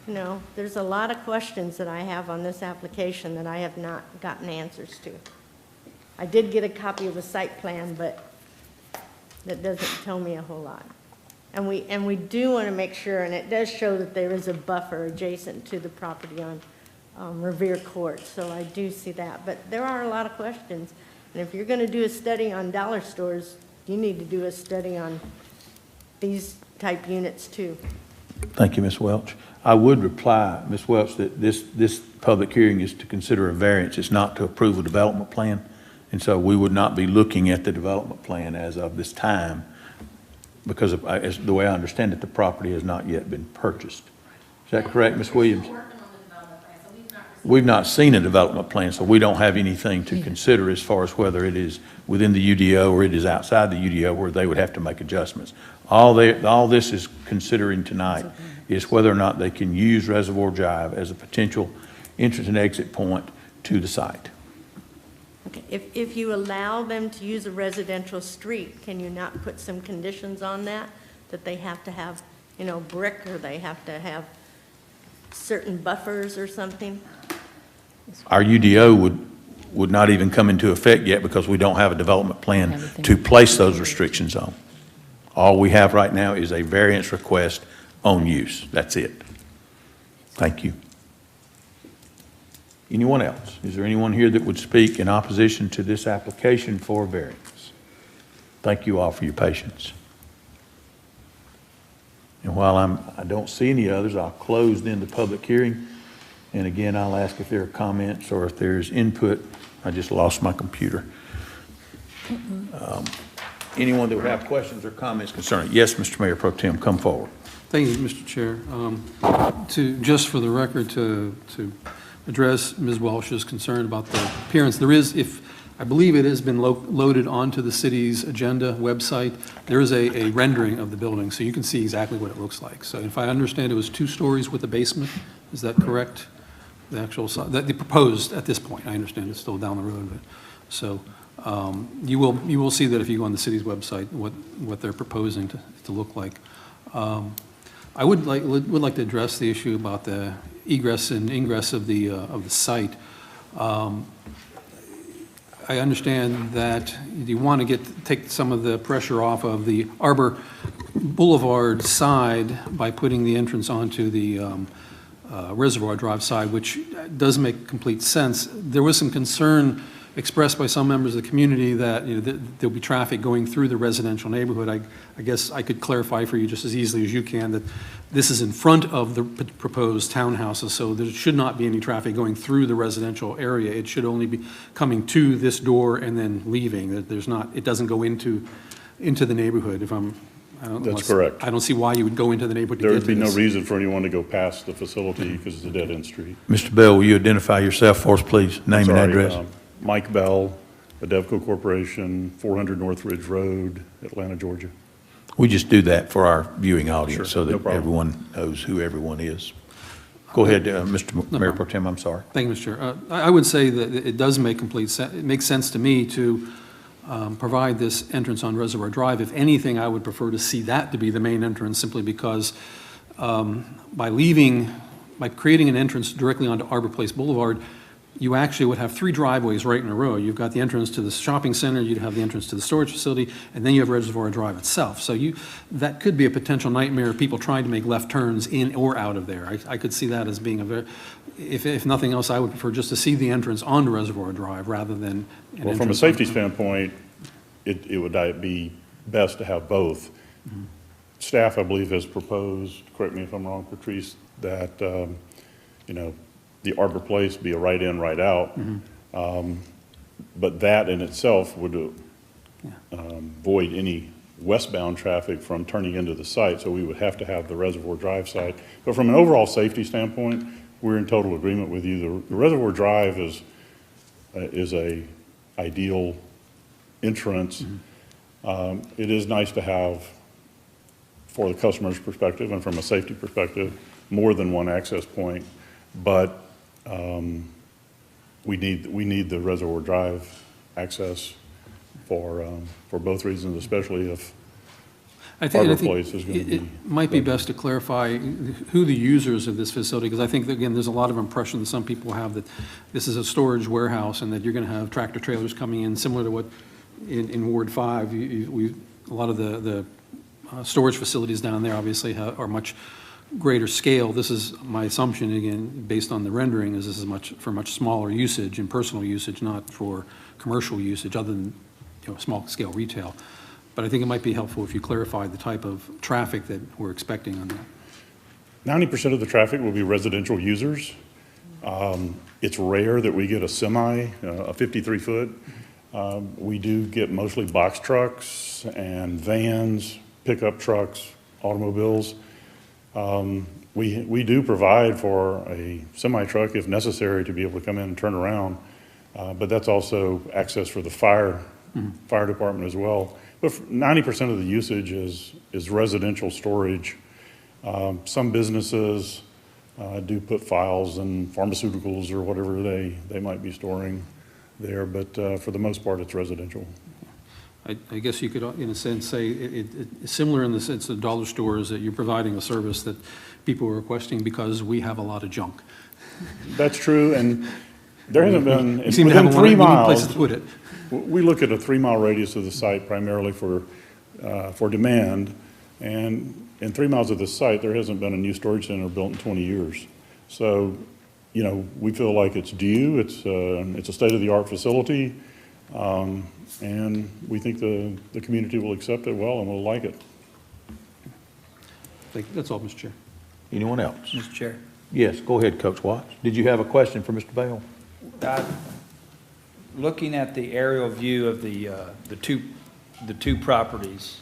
You know, there's a lot of questions that I have on this application that I have not gotten answers to. I did get a copy of the site plan, but that doesn't tell me a whole lot. And we do want to make sure, and it does show that there is a buffer adjacent to the property on Revere Court, so I do see that. But there are a lot of questions. And if you're going to do a study on dollar stores, you need to do a study on these type units too. Thank you, Ms. Welch. I would reply, Ms. Welch, that this public hearing is to consider a variance. It's not to approve a development plan. And so we would not be looking at the development plan as of this time because of, as the way I understand it, the property has not yet been purchased. Is that correct, Ms. Williams? We've not seen a development plan, so we don't have anything to consider as far as whether it is within the UDO or it is outside the UDO where they would have to make adjustments. All this is considering tonight is whether or not they can use Reservoir Drive as a potential entrance and exit point to the site. Okay. If you allow them to use a residential street, can you not put some conditions on that? That they have to have, you know, brick, or they have to have certain buffers or something? Our UDO would not even come into effect yet because we don't have a development plan to place those restrictions on. All we have right now is a variance request on use. That's it. Thank you. Anyone else? Is there anyone here that would speak in opposition to this application for variance? Thank you all for your patience. And while I don't see any others, I'll close then the public hearing. And again, I'll ask if there are comments or if there's input. I just lost my computer. Anyone that would have questions or comments concerning it? Yes, Mr. Mayor Pro Tem, come forward. Thank you, Mr. Chair. Just for the record, to address Ms. Welch's concern about the appearance, there is, I believe it has been loaded onto the city's agenda website. There is a rendering of the building, so you can see exactly what it looks like. So if I understand, it was 2 stories with a basement. Is that correct? The actual size, the proposed at this point. I understand it's still down the road, but so you will see that if you go on the city's website what they're proposing to look like. I would like to address the issue about the egress and ingress of the site. I understand that you want to take some of the pressure off of the Arbor Boulevard side by putting the entrance onto the Reservoir Drive side, which does make complete sense. There was some concern expressed by some members of the community that, you know, there'll be traffic going through the residential neighborhood. I guess I could clarify for you just as easily as you can that this is in front of the proposed townhouses, so there should not be any traffic going through the residential area. It should only be coming to this door and then leaving. There's not, it doesn't go into the neighborhood. That's correct. I don't see why you would go into the neighborhood to There get would be to no this. reason for anyone to go past the facility because it's a dead-end street. Mr. Bell, will you identify yourself for us, please? Name and Sorry, address. Mike Bell, Adevco Corporation, 400 North Ridge Road, Atlanta, Georgia. We just do that for our viewing audience Sure, so no that problem. everyone knows who everyone is. Go ahead, Mr. Mayor Pro Tem, I'm sorry. Thank you, Mr. Chair. I would say that it does make complete sense. It makes sense to me to provide this entrance on Reservoir Drive. If anything, I would prefer to see that to be the main entrance simply because by creating an entrance directly onto Arbor Place Boulevard, you actually would have 3 driveways right in a row. You've got the entrance to the shopping center, you'd have the entrance to the storage facility, and then you have Reservoir Drive itself. So that could be a potential nightmare of people trying to make left turns in or out of there. I could see that as being if nothing else, I would prefer just to see the entrance onto Reservoir Drive rather than an Well, from a entrance safety onto- standpoint, it would be best to have both. Staff, I believe, has proposed, correct me if I'm wrong, Patrice, that, the Arbor Place be a right in, right out. But that in itself would void any westbound traffic from turning into the site, so we would have to have the Reservoir Drive site. But from an overall safety standpoint, we're in total agreement with you. The Reservoir Drive is a ideal entrance. It is nice to have, for the customer's perspective and from a safety perspective, more than one access point, but we need the Reservoir Drive access for both reasons, especially if Arbor Place is going to be. It might be best to clarify who the users of this facility, because I think, that, again, there's a lot of impression that some people have that this is a storage warehouse and that you're going to have tractor trailers coming in, similar to what in Ward 5, a lot of the storage facilities down there obviously are much greater scale. This is my assumption, again, based on the rendering, is this is for much smaller usage and personal usage, not for commercial usage, other than small scale retail. But I think it might be helpful if you clarify the type of traffic that we're expecting on that. 90% of the traffic will be residential users. It's rare that we get a semi, a 53-foot. We do get mostly box trucks and vans, pickup trucks, automobiles. We do provide for a semi-truck if necessary to be able to come in and turn around, but that's also access for the fire department as well. But 90% of the usage is residential storage. Some businesses do put files and pharmaceuticals or whatever they might be storing there, but for the most part, it's residential. I guess you could, in a sense, say it's similar in the sense of dollar stores, that you're providing a service that people are requesting because we have a lot of junk. That's true, and there hasn't been, You seem to have within a lot 3 of miles, places to put it. we look at a 3-mile radius of the site primarily for demand, and in 3 miles of this site, there hasn't been a new storage center built in 20 years. So, we feel like it's due. It's a state-of-the-art facility. And we think the community will accept it well and will like it. That's all, Mr. Chair. Anyone else? Mr. Chair. Yes, go ahead, Coach Watts. Did you have a question for Mr. Bell? Looking at the aerial view of the two properties,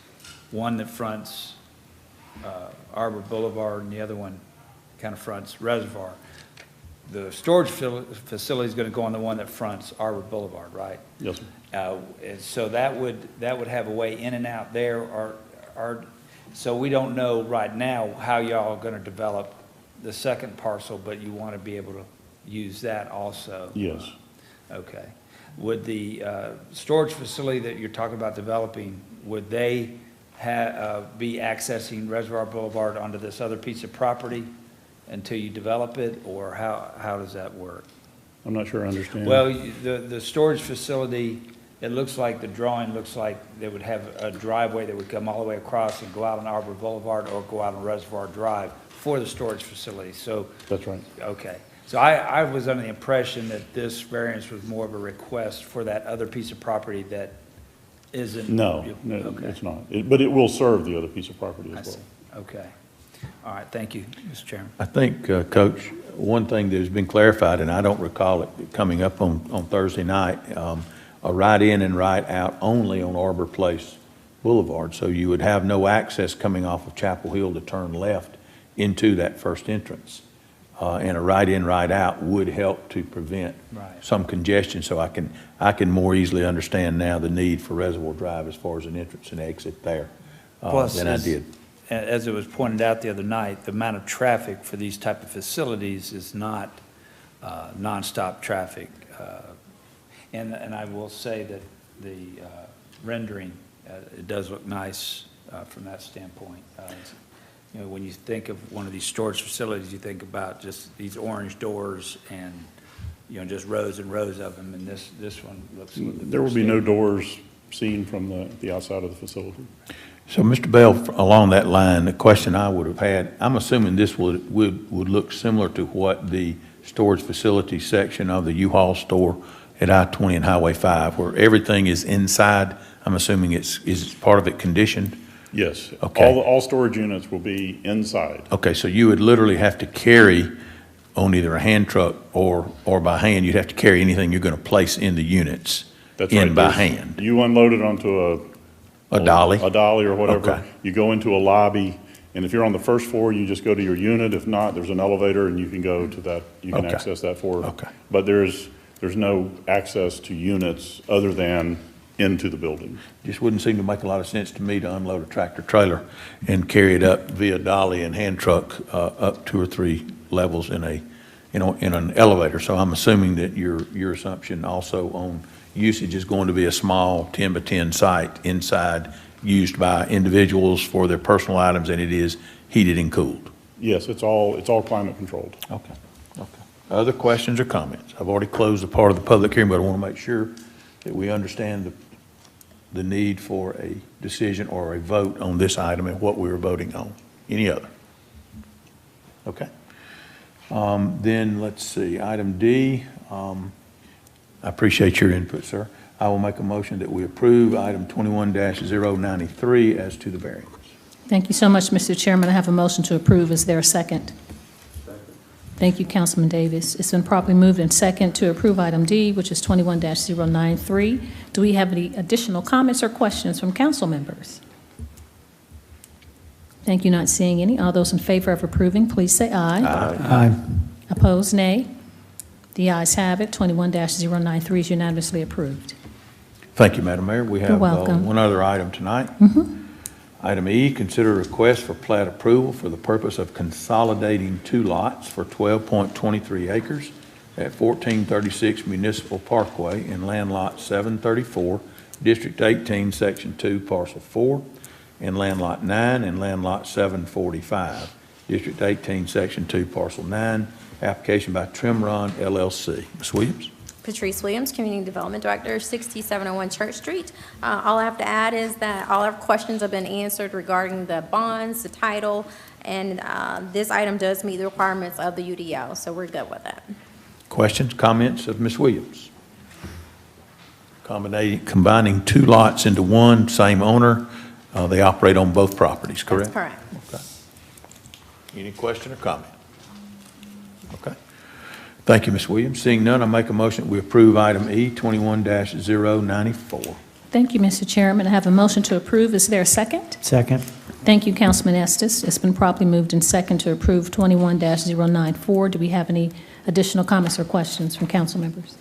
one that fronts Arbor Boulevard and the other one kind of fronts Reservoir, the storage facility is going to go on the one that fronts Arbor Boulevard, right? Yes, sir. And so that would have a way in and out there, so we don't know right now how y'all are going to develop the second parcel, but you want to be able to use that also? Yes. Okay. Would the storage facility that you're talking about developing, would they be accessing Reservoir Boulevard onto this other piece of property until you develop it, or how does that work? I'm not sure I understand. Well, the storage facility, it looks like, the drawing looks like they would have a driveway that would come all the way across and go out on Arbor Boulevard or go out on Reservoir Drive for the storage facility, so. That's right. Okay. So I was under the impression that this variance was more of a request for that other piece of property that isn't. No, Okay. it's not. But it will serve the other piece of property I as see. well. Okay. All right, thank you, Mr. Chairman. I think, Coach, one thing that has been clarified, and I don't recall it coming up on Thursday night, a right in and right out only on Arbor Place Boulevard. So you would have no access coming off of Chapel Hill to turn left into that first entrance. And a right in, right out would help to prevent some congestion. So I can more easily understand now the need for Reservoir Drive as far as an entrance and exit there than I did. As it was pointed out the other night, the amount of traffic for these type of facilities is not nonstop traffic. And I will say that the rendering, it does look nice from that standpoint. You know, when you think of one of these storage facilities, you think about just these orange doors and, you know, just rows and rows of them, and this one looks a little bit. There will be no doors seen from the outside of the facility. So, Mr. Bell, along that line, the question I would have had, I'm assuming this would look similar to what the storage facility section of the U-Haul store at I-20 and Highway 5, where everything is inside. I'm assuming is part of it conditioned? Yes. Okay. All storage units will be inside. Okay, so you would literally have to carry on either a hand truck or by hand, you'd have to carry anything you're going to place in the units by hand. You unload it onto a dolly? A dolly or whatever. Okay. You go into a lobby, and if you're on the first floor, you just go to your unit. If not, there's an elevator, and you can go to that. You can access that floor. Okay. But there's no access to units other than into the building. Just wouldn't seem to make a lot of sense to me to unload a tractor trailer and carry it up via dolly and hand truck up 2 or 3 levels in an elevator. So I'm assuming that your assumption also on usage is going to be a small 10 by 10 site inside used by individuals for their personal items, and it is heated and cooled. Yes, it's all climate controlled. Okay. Other questions or comments? I've already closed the part of the public hearing, but I want to make sure that we understand the need for a decision or a vote on this item and what we are voting on. Any other? Okay. Then let's see, item D. I appreciate your input, sir. I will make a motion that we approve item 21-093 as to the variance. Thank you so much, Mr. Chairman. I have a motion to approve. Is there a second? Thank you, Councilman Davis. It's been properly moved and second to approve item D, which is 21-093. Do we have any additional comments or questions from council members? Thank you. Not seeing any. All those in favor of approving, please say aye. Aye. Opposed, nay. The ayes have it. 21-093 is unanimously approved. Thank you, Madam Mayor. We have welcome. one other item tonight. Item E, consider request for plat approval for the purpose of consolidating 2 lots for 12.23 acres at 1436 Municipal Parkway in Land Lot 734, District 18, Section 2, Parcel 4, and Land Lot 9 and Land Lot 745, District 18, Section 2, Parcel 9, application by Trimron LLC. Ms. Williams? Patrice Williams, Community Development Director, 6701 Church Street. All I have to add is that all our questions have been answered regarding the bonds, the title, and this item does meet the requirements of the UDO, so we're good with that. Questions, comments of Ms. Williams? Combining 2 lots into one, same owner. They operate on both properties, correct? That's correct. Okay. Any question or comment? Okay. Thank you, Ms. Williams. Seeing none, I make a motion that we approve item E, 21-094. Thank you, Mr. Chairman. I have a motion to approve. Is there a second? Second. Thank you, Councilman Estes. It's been properly moved and second to approve 21-094. Do we have any additional comments or questions from council members?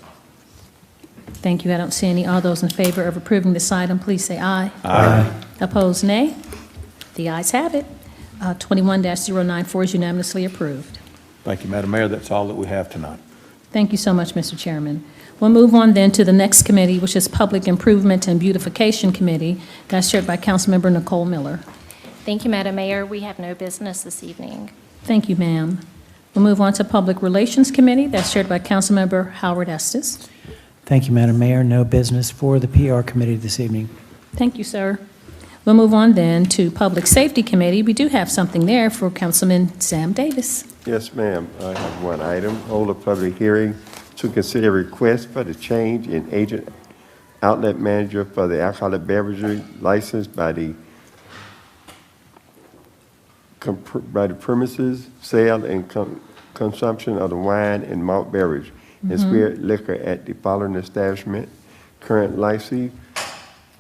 Thank you. I don't see any. All those in favor of approving this item, please say aye. Aye. Opposed, nay. The ayes have it. 21-094 is unanimously approved. Thank you, Madam Mayor. That's all that we have tonight. Thank you so much, Mr. Chairman. We'll move on then to the next committee, which is Public Improvement and Beautification Committee. That's chaired by Councilmember Nicole Miller. Thank you, Madam Mayor. We have no business this evening. Thank you, ma'am. We'll move on to Public Relations Committee. That's chaired by Councilmember Howard Estes. Thank you, Madam Mayor. No business for the PR committee this evening. Thank you, sir. We'll move on then to Public Safety Committee. We do have something there for Councilman Sam Davis. Yes, ma'am. I have one item. Hold a public hearing to consider a request for the change in agent outlet manager for the alcoholic beverage license by the premises, sale and consumption of the wine and malt beverage and spirit liquor at the following establishment. Current licensee,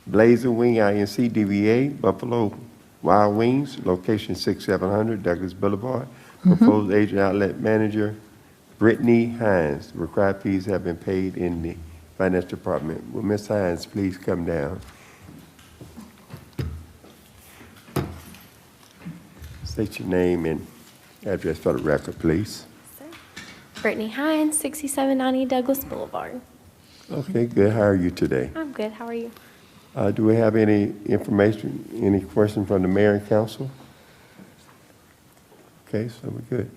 Blazer Wing Inc. DBA, Buffalo Wild Wings, location 6700 Douglas Boulevard. Proposed agent outlet manager, Brittany Hines. Required fees have been paid in the Finance Department. Will Ms. Hines please come down? State your name and address for the record, please. Brittany Hines, 6790 Douglas Boulevard. Okay, good. How are you today? I'm good. How are you? Do we have any information, any questions from the mayor and council? Okay, so we're good.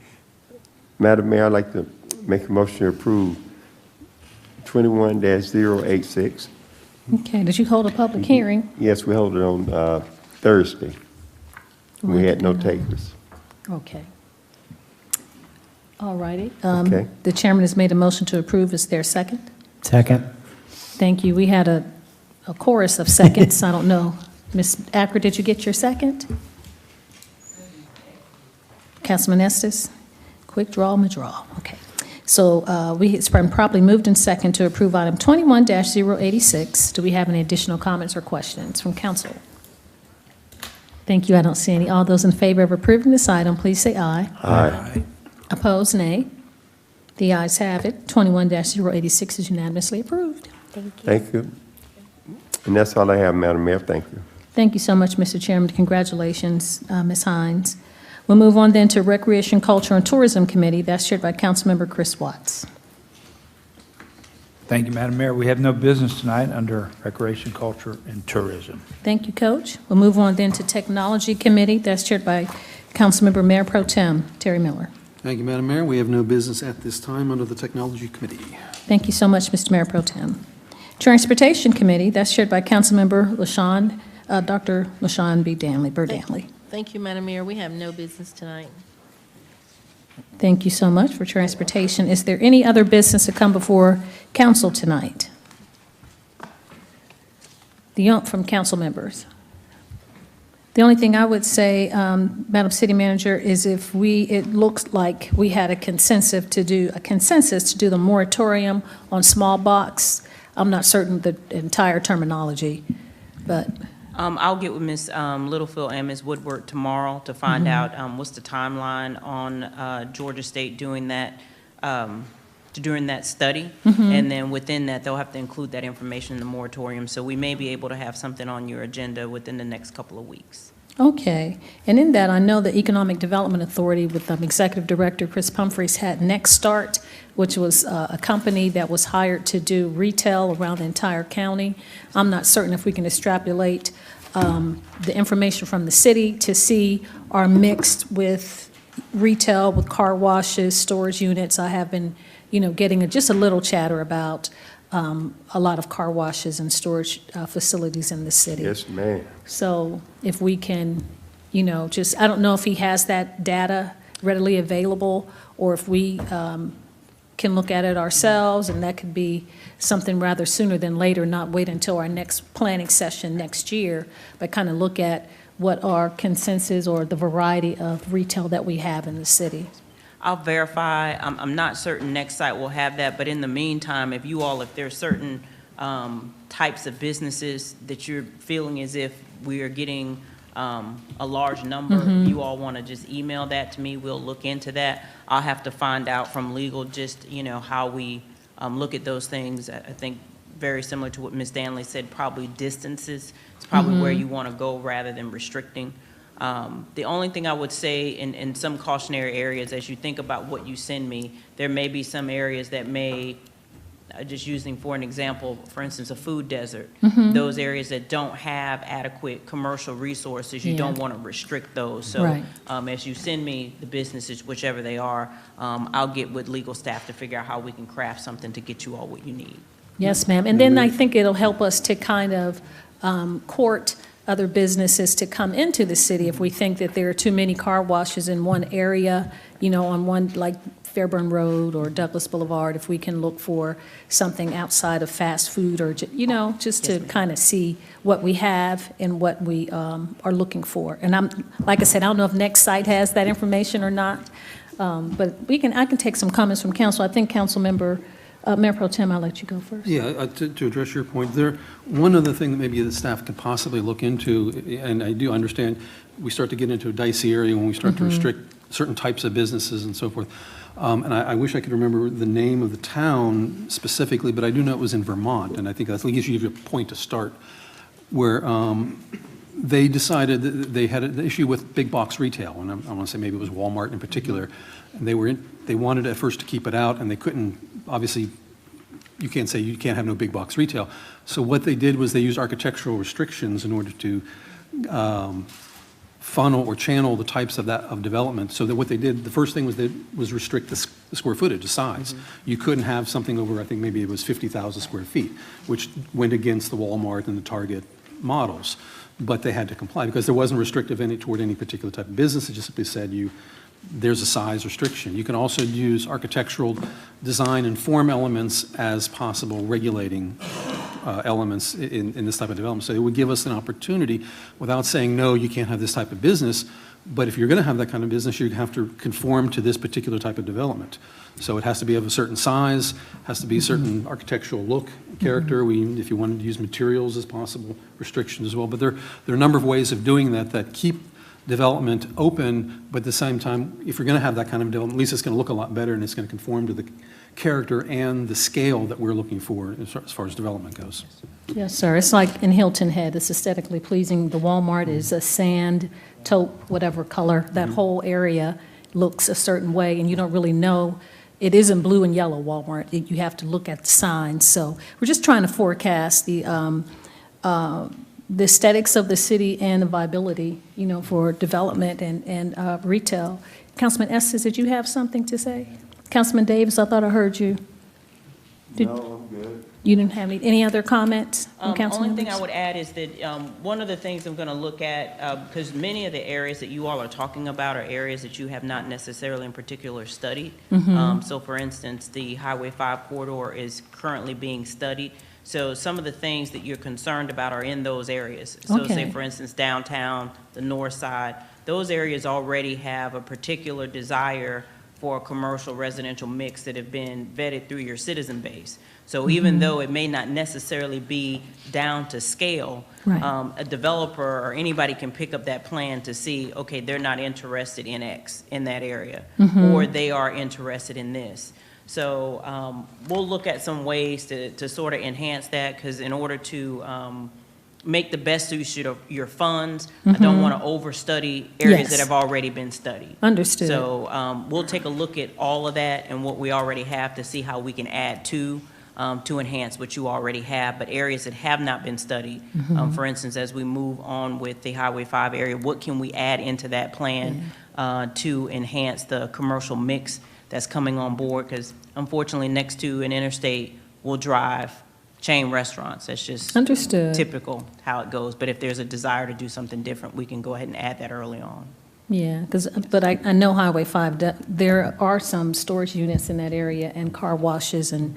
Madam Mayor, I'd like to make a motion to approve 21-086. Okay, did you hold a public hearing? Yes, we held it on Thursday. We had no takers. Okay. All righty. Okay. The chairman has made a motion to approve. Is there a second? Second. Thank you. We had a chorus of seconds. I don't know. Ms. Acker, did you get your second? Councilman Estes? Quick draw, draw. Okay. So it's been properly moved and second to approve item 21-086. Do we have any additional comments or questions from council? Thank you. I don't see any. All those in favor of approving this item, please say aye. Aye. Opposed, nay. The ayes have it. 21-086 is unanimously approved. Thank you. Thank you. And that's all I have, Madam Mayor. Thank you. Thank you so much, Mr. Chairman. Congratulations, Ms. Hines. We'll move on then to Recreation, Culture, and Tourism Committee. That's chaired by Councilmember Chris Watts. Thank you, Madam Mayor. We have no business tonight under Recreation, Culture, and Tourism. Thank you, Coach. We'll move on then to Technology Committee. That's chaired by Councilmember Mayor Pro Tem Terry Miller. Thank you, Madam Mayor. We have no business at this time under the Technology Committee. Thank you so much, Mr. Mayor Pro Tem. Transportation Committee. That's chaired by Councilmember LaShawn, Dr. LaShawn B. Danley. Thank you, Madam Mayor. We have no business tonight. Thank you so much for transportation. Is there any other business to come before council tonight? From council members? The only thing I would say, Madam City Manager, is it looks like we had a consensus to do the moratorium on small box. I'm not certain the entire terminology, but. I'll get with Ms. Littlefield and Ms. Woodward tomorrow to find out what's the timeline on Georgia State doing that study. And then within that, they'll have to include that information in the moratorium. So we may be able to have something on your agenda within the next couple of weeks. Okay. And in that, I know the Economic Development Authority with Executive Director Chris Humphreys had Next Start, which was a company that was hired to do retail around the entire county. I'm not certain if we can extrapolate the information from the city to see are mixed with retail, with car washes, storage units. I have been, getting just a little chatter about a lot of car washes and storage facilities in the city. Yes, ma'am. So if we can, I don't know if he has that data readily available, or if we can look at it ourselves, and that could be something rather sooner than later, not wait until our next planning session next year, but kind of look at what our consensus or the variety of retail that we have in the city. I'll verify. I'm not certain Next Site will have that, but in the meantime, if there's certain types of businesses that you're feeling as if we are getting a large number, if you all want to just email that to me, we'll look into that. I'll have to find out from legal just, how we look at those things. I think very similar to what Ms. Danley said, probably distances. It's probably where you want to go rather than restricting. The only thing I would say in some cautionary areas, as you think about what you send me, there may be some areas that may just using for an example, for instance, a food desert, Mhm. those areas that don't have adequate commercial resources, you Yeah. don't want to restrict those. So Right. as you send me the businesses, whichever they are, I'll get with legal staff to figure out how we can craft something to get you all what you need. Yes, ma'am. And then I think it'll help us to kind of court other businesses to come into the city if we think that there are too many car washes in one area, on one, like Fairburn Road or Douglas Boulevard, if we can look for something outside of fast food or, just to kind of see what we have and what we are looking for. And like I said, I don't know if Next Site has that information or not, but I can take some comments from council. I think Mayor Pro Tem, I'll let you go first. Yeah, to address your point, one other thing that maybe the staff could possibly look into, and I do understand, we start to get into a dicey area when we start to restrict certain types of businesses and so forth. And I wish I could remember the name of the town specifically, but I do know it was in Vermont, and I think that gives you a point to start, where they decided that they had an issue with big box retail, and I want to say maybe it was Walmart in particular, and they wanted at first to keep it out, and they couldn't, obviously, you can't say you can't have no big box retail. So what they did was they used architectural restrictions in order to funnel or channel the types of development. So that what they did, the first thing was restrict the square footage, the size. You couldn't have something over, I think maybe it was 50,000 square feet, which went against the Walmart and the Target models. But they had to comply because there wasn't restrictive toward any particular type of business. It just simply said there's a size restriction. You can also use architectural design and form elements as possible regulating elements in this type of development. So it would give us an opportunity, without saying, no, you can't have this type of business, but if you're going to have that kind of business, you'd have to conform to this particular type of development. So it has to be of a certain size, has to be a certain architectural look, character. If you wanted to use materials as possible, restrictions as well. But there are a number of ways of doing that keep development open, but at the same time, if you're going to have that kind of development, at least it's going to look a lot better and it's going to conform to the character and the scale that we're looking for as far as development goes. Yes, sir. It's like in Hilton Head, it's aesthetically pleasing. The Walmart is a sand, taupe, whatever color. That whole area looks a certain way, and you don't really know. It isn't blue and yellow Walmart. You have to look at the signs. So we're just trying to forecast the aesthetics of the city and the viability, for development and retail. Councilman Estes, did you have something to say? Councilman Davis, I thought I heard you. No, I'm good. You didn't have any other comments from council Only thing members? I would add is that one of the things I'm going to look at, because many of the areas that you all are talking about are areas that you have not necessarily in particular studied. So for instance, the Highway 5 corridor is currently being studied. So some of the things that you're concerned about are in those areas. So say, for instance, downtown, the north side, those areas already have a particular desire for a commercial residential mix that have been vetted through your citizen base. So even though it may not necessarily be down to scale, a developer or anybody can pick up that plan to see, okay, they're not interested in X in that area, or they are interested in this. So we'll look at some ways to sort of enhance that, because in order to make the best use of your funds, I don't want to overstudy areas that have already been studied. Understood. So we'll take a look at all of that and what we already have to see how we can add to enhance what you already have, but areas that have not been studied. For instance, as we move on with the Highway 5 area, what can we add into that plan to enhance the commercial mix that's coming on board? Because unfortunately, next to an interstate will drive chain restaurants. That's just typical how it goes. But if there's a desire to do something different, we can go ahead and add that early on. Yeah, but I know Highway 5, there are some storage units in that area and car washes, and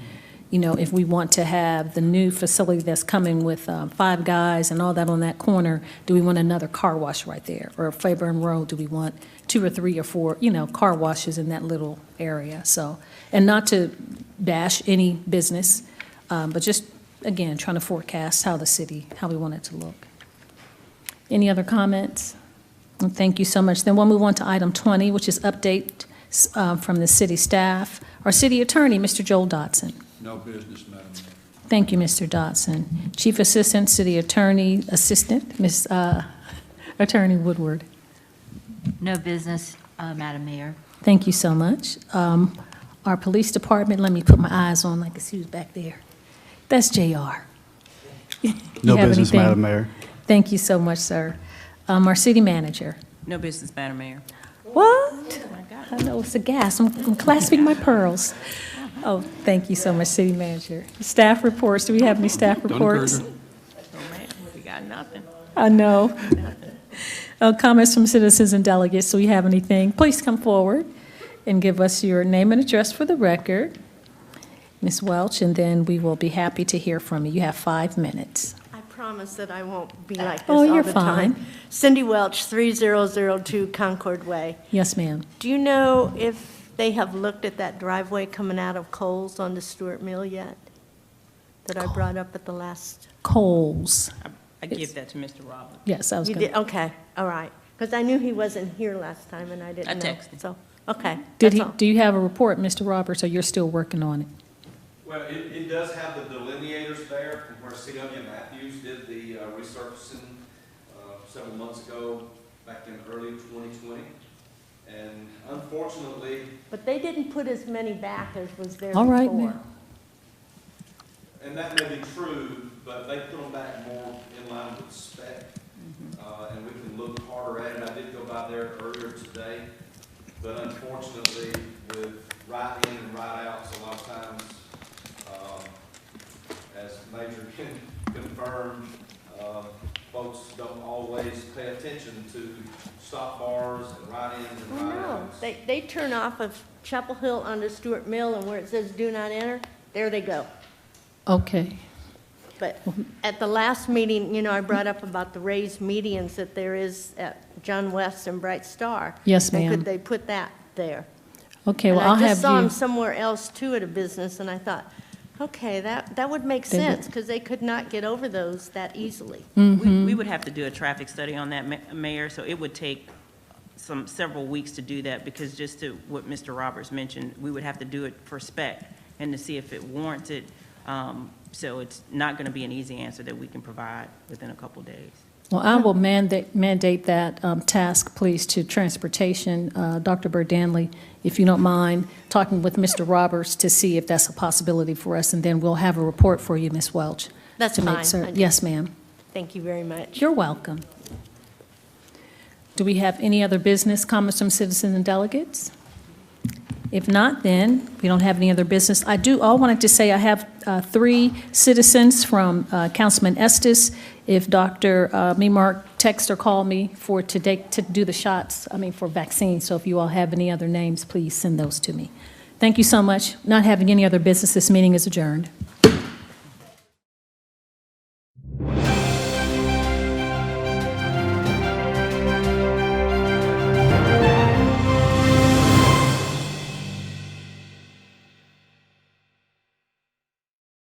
if we want to have the new facility that's coming with Five Guys and all that on that corner, do we want another car wash right there? Or Fairburn Road, do we want 2 or 3 or 4, car washes in that little area? So, and not to bash any business, but just, again, trying to forecast how we want it to look. Any other comments? Well, thank you so much. Then we'll move on to item 20, which is update from the city staff. Our city attorney, Mr. Joel Dotson. No business, Madam Mayor. Thank you, Mr. Dotson. Chief Assistant, City Attorney Assistant, Ms. Attorney Woodward. No business, Madam Mayor. Thank you so much. our police department. Let me put my eyes on, like, see who's back there. That's JR. No business, Madam Mayor. Thank you so much, sir. Our city manager. No business, Madam Mayor. What? I know, it's a gas. I'm clasping my pearls. Oh, thank you so much, city manager. Staff reports. Do we have any staff reports? Oh, man, we got nothing. I know. Comments from citizens and delegates. Do we have anything? Please come forward and give us your name and address for the record, Ms. Welch, and then we will be happy to hear from you. You have 5 minutes. I promise that I won't be like this Oh, all you're the fine. time. Cindy Welch, 3002 Concord Way. Yes, ma'am. Do you know if they have looked at that driveway coming out of Coles on the Stewart Mill yet? That I brought up at the last? Coles. I give that to Mr. Roberts. Yes, I was You going did, okay, all right. Because I knew he wasn't here last time and I didn't know. I texted. So, okay, Did that's he? all. Do you have a report, Mr. Roberts, or you're still working on it? Well, it does have the delineators there from where C.W. Matthews did the resurfacing several months ago, back in early 2020. And unfortunately... But they didn't put as many back as was there All right, before. ma'am. And that may be true, but they put them back more in line with spec. And we can look harder at it. I did go by there earlier today, but unfortunately, with right in and right outs, a lot of times, as Major can confirm, folks don't always pay attention to stop bars and right ins and right No, outs. they turn off of Chapel Hill onto Stewart Mill, and where it says do not enter, there they go. Okay. But at the last meeting, you know, I brought up about the raised medians that there is at John West and Bright Star. Yes, And ma'am. could they put that there? Okay, well, I'll And I have just saw you. them somewhere else too at a business, and I thought, okay, that would make They would. sense, because they could not get over those that easily. We would have to do a traffic study on that, Mayor, so it would take several weeks to do that, because just to what Mr. Roberts mentioned, we would have to do it for spec and to see if it warranted. So it's not going to be an easy answer that we can provide within a couple days. Well, I will mandate that task, please, to transportation. Dr. Burdanley, if you don't mind, talking with Mr. Roberts to see if that's a possibility for us, and then we'll have a report for you, Ms. Welch. That's to make fine. certain. Yes, ma'am. Thank you very much. You're welcome. Do we have any other business comments from citizens and delegates? If not, then we don't have any other business. I wanted to say I have 3 citizens from Councilman Estes. If Dr. Memark text or call me to do the shots, for vaccines. So if you all have any other names, please send those to me. Thank you so much. Not having any other business, this meeting is adjourned.